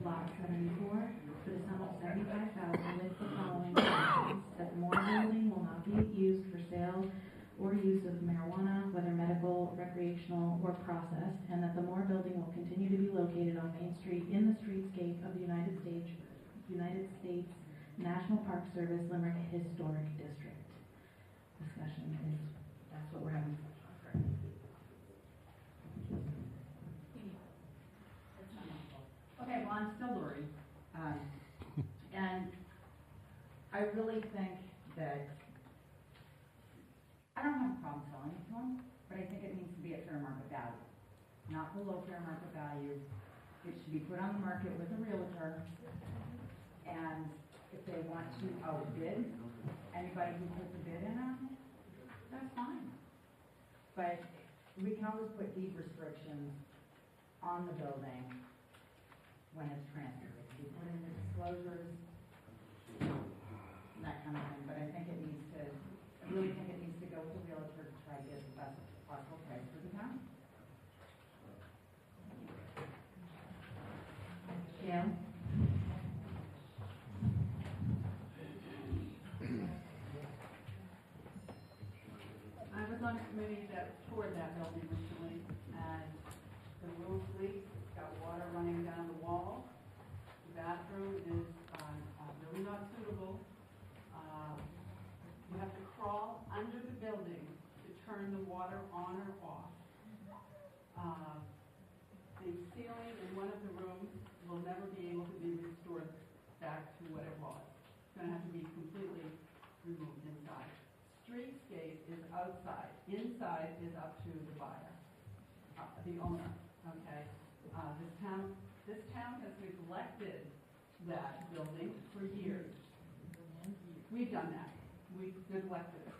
lot 74, for the sum of $75,000 with the following conditions: that the Moore Building will not be used for sale or use of marijuana, whether medical, recreational, or processed, and that the Moore Building will continue to be located on Main Street in the streetscape of the United States National Park Service Limerick Historic District. Discussion is, that's what we're having. Okay, well, I'm still Lori, and I really think that I don't have a problem selling it to them, but I think it needs to be at fair market value, not below fair market value. It should be put on the market with a realtor, and if they want to outbid anybody who puts a bid in on it, that's fine. But we can always put deed restrictions on the building when it's transferred. We put in the disclosures, that kind of thing, but I think it needs to, I really think it needs to go to realtor to try to get the best possible price for the town. Yeah. I was on a committee that toured that building recently, and the roof leaks, it's got water running down the wall. The bathroom is really not suitable. You have to crawl under the building to turn the water on or off. The ceiling in one of the rooms will never be able to be restored back to what it was. It's going to have to be completely removed inside. Streetscape is outside. Inside is up to the buyer, the owner. Okay. This town has neglected that building for years. We've done that. We've neglected it.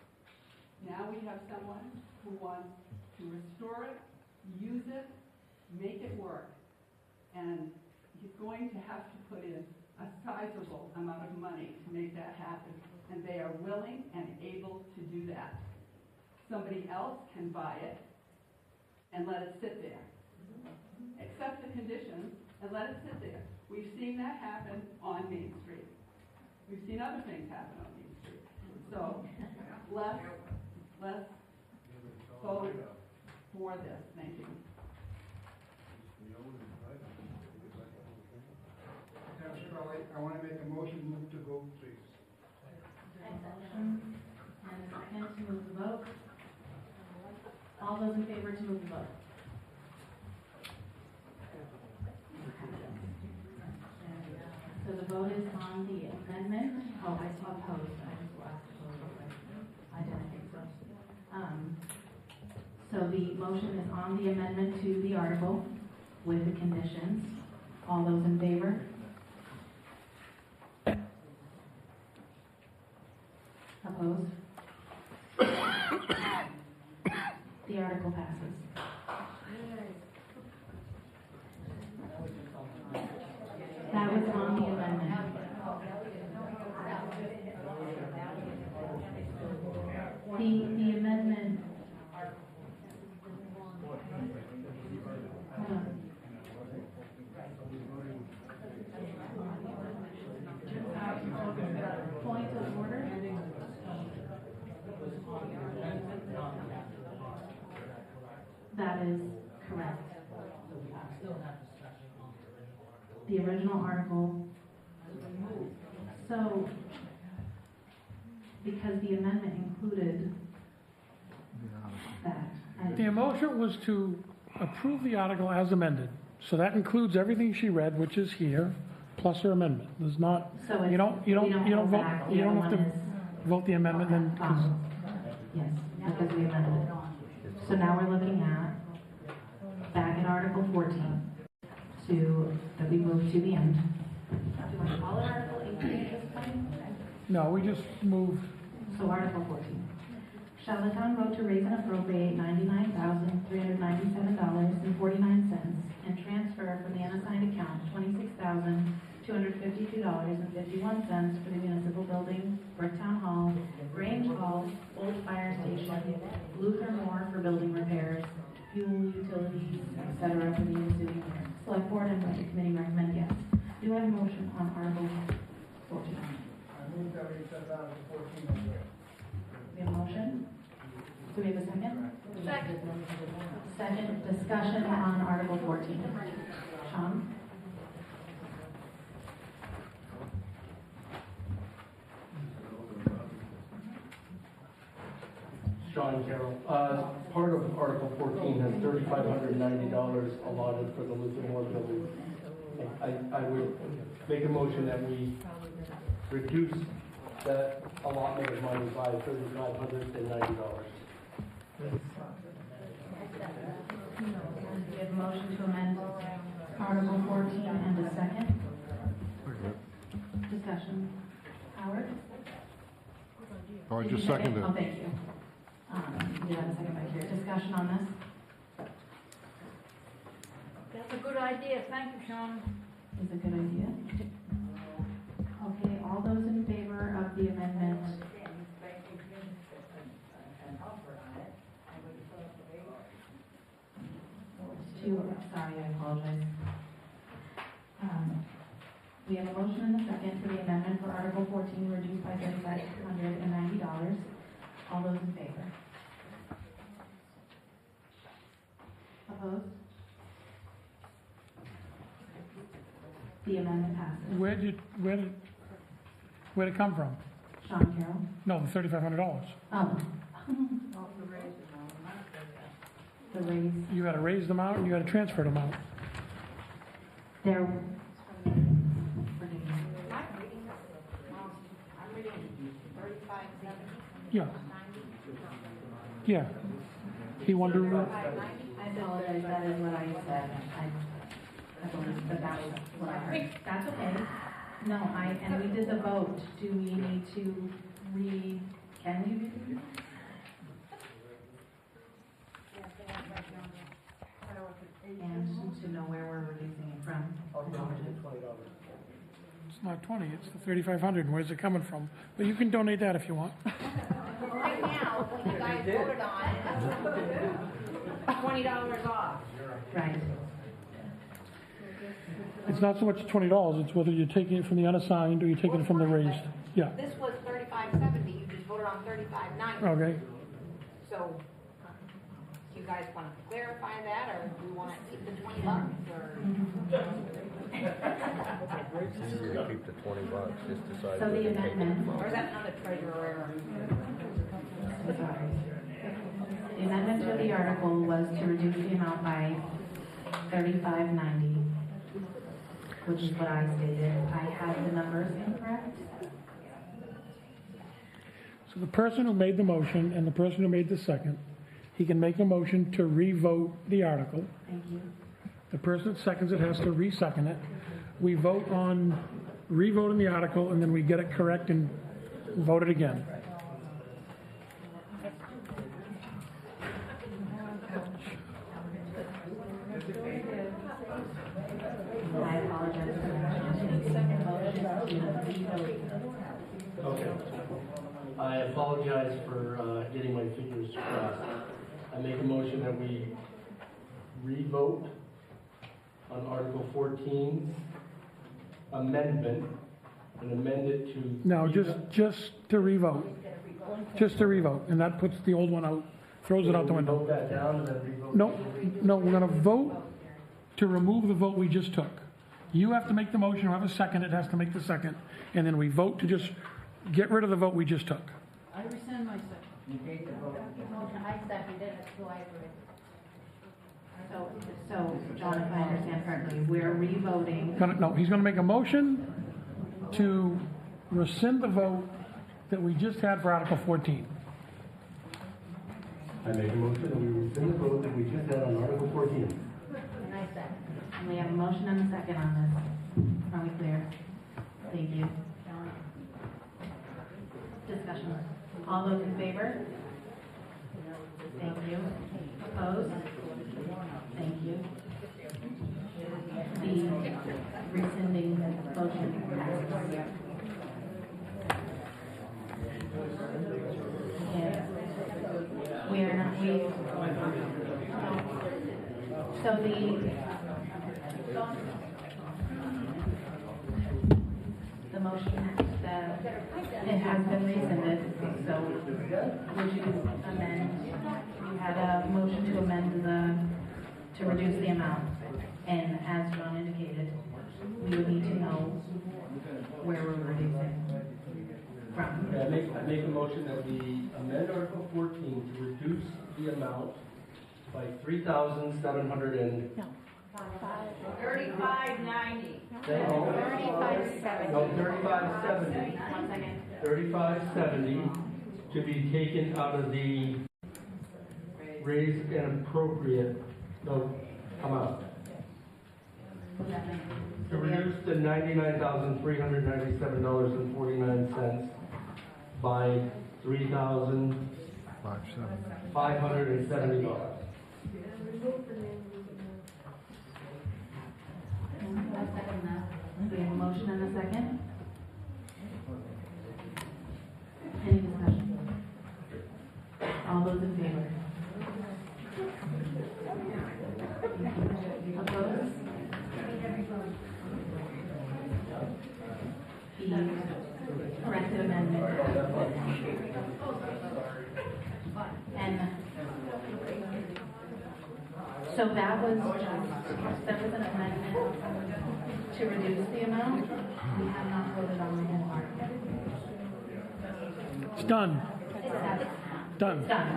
Now we have someone who wants to restore it, use it, make it work, and he's going to have to put in a sizable amount of money to make that happen. And they are willing and able to do that. Somebody else can buy it and let it sit there. Accept the conditions and let it sit there. We've seen that happen on Main Street. We've seen other things happen on Main Street. So let's vote for this. Thank you. I want to make a motion, move to vote, please. And a second to move the vote. All those in favor to move the vote? So the vote is on the amendment. Oh, I saw opposed. I just lost I didn't think so. So the motion is on the amendment to the article with the conditions. All those in favor? Opposed? The article passes. That was on the amendment. The amendment. Hold on. Point of order. That is correct. The original article. So, because the amendment included that. The motion was to approve the article as amended. So that includes everything she read, which is here, plus her amendment. There's not, So you don't vote, back. you The don't other have to one is- vote the amendment then. Yes, because we amended it. So now we're looking at, back in Article 14, that we move to the end. Do you want to call it Article 18 at this point? No, we just moved. So Article 14. Shall the town vote to raise and appropriate $99,397.49 and transfer from the unassigned account $26,250 $40.51 for the municipal building, Bricktown Hall, Grange Hall, Old Fire Station, Luther Moore for building repairs, fuel, utilities, etc. for the ensuing year. Select Board and Budget Committee recommend yes. Do I have a motion on Article 14? I move that we accept Article 14 as read. We have a motion? Do we have a second? Second. Second, discussion on Article 14. Sean? Sean Carroll. Part of Article 14 has $3,590 allotted for the Luther Moore building. I would make a motion that we reduce that allotment of money by $3,590. We have a motion to amend Article 14 and a second. Discussion. Howard? Oh, I just seconded Oh, it. thank you. You have a second back here. Discussion on this? That's a good idea, thank you, Sean. Is a good idea. Okay, all those in favor of the amendment? Sorry, I apologize. We have a motion and a second for the amendment for Article 14 reduced by $3,590. All those in favor? Opposed? The amendment passes. Where'd it come from? Sean Carroll? No, the $3,500. Oh. The raise. You gotta raise them out, and you gotta transfer them out. There. Yeah. Yeah. He wanted to, I apologize, that is what I said. I believe that was what I heard. That's okay. No, and we did the vote. Do we need to can we read? And to know where we're reducing it from. it's not 20, it's the 3,500, and where's it coming from? But you can donate that if you want. Right now, when you guys voted on, $20 off. Right. It's not so much $20, it's whether you're taking it from the unassigned or you're taking it from the raised. Yeah, This was $35.70, you just voted on $35.90. okay. So, do you guys want to clarify that, or do you want to keep the $20, or? Keep the $20, just decide. So the amendment. Or is that another treasurer error? Sorry. The amendment to the article was to reduce the amount by $35.90, which is what I stated. I had the numbers incorrect. So the person who made the motion and the person who made the second, he can make a motion to re-vote the article. Thank you. The person that seconds it has to re-second it. We vote on re-voting the article, and then we get it correct and vote it again. I apologize for that. Okay. I apologize for getting my fingers crossed. I make a motion that we re-vote on Article 14 amendment and amend it to... No, just to re-vote. Just to re-vote, and that puts the old one out, throws it out the window. Vote that down and then re-vote? No, we're gonna vote to remove the vote we just took. You have to make the motion, whoever second it has to make the second, and then we vote to just get rid of the vote we just took. I rescind my second. I seconded it, so I agree. So, John, if I understand correctly, we're re-voting. No, he's gonna make a motion to rescind the vote that we just had for Article 14. I make a motion that we rescind the vote that we just had on Article 14. And I second. And we have a motion and a second on this. Are we clear? Thank you. Discussion. All those in favor? Thank you. Opposed? Thank you. The rescinding motion passes. So the motion, it has been rescinded, so would you amend, you had a motion to amend to reduce the amount, and as John indicated, we would need to know where we're reducing from. Okay, I make a motion that we amend Article 14 to reduce the amount by $3,700 No. $35.90. No, $35.70. 1 second. $35.70 to be taken out of the raise and appropriate, amount. To reduce the $99,397.49 by $3,570. We have a motion and a second. Any discussion? All those in favor? Opposed? The corrected amendment. And so that was an amendment to reduce the amount. We have not voted on the whole article. It's done. Done. It's done.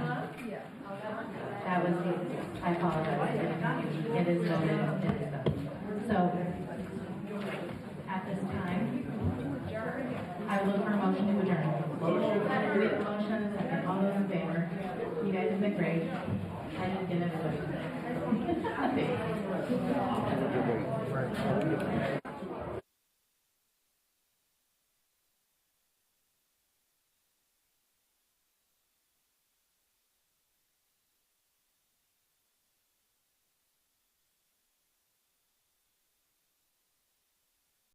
That was the, I apologize. It is voted, it is done. So, at this time, I will look for a motion to adjourn. Motion. We have a motion and a second. All those in favor? You guys have been great. I didn't get it.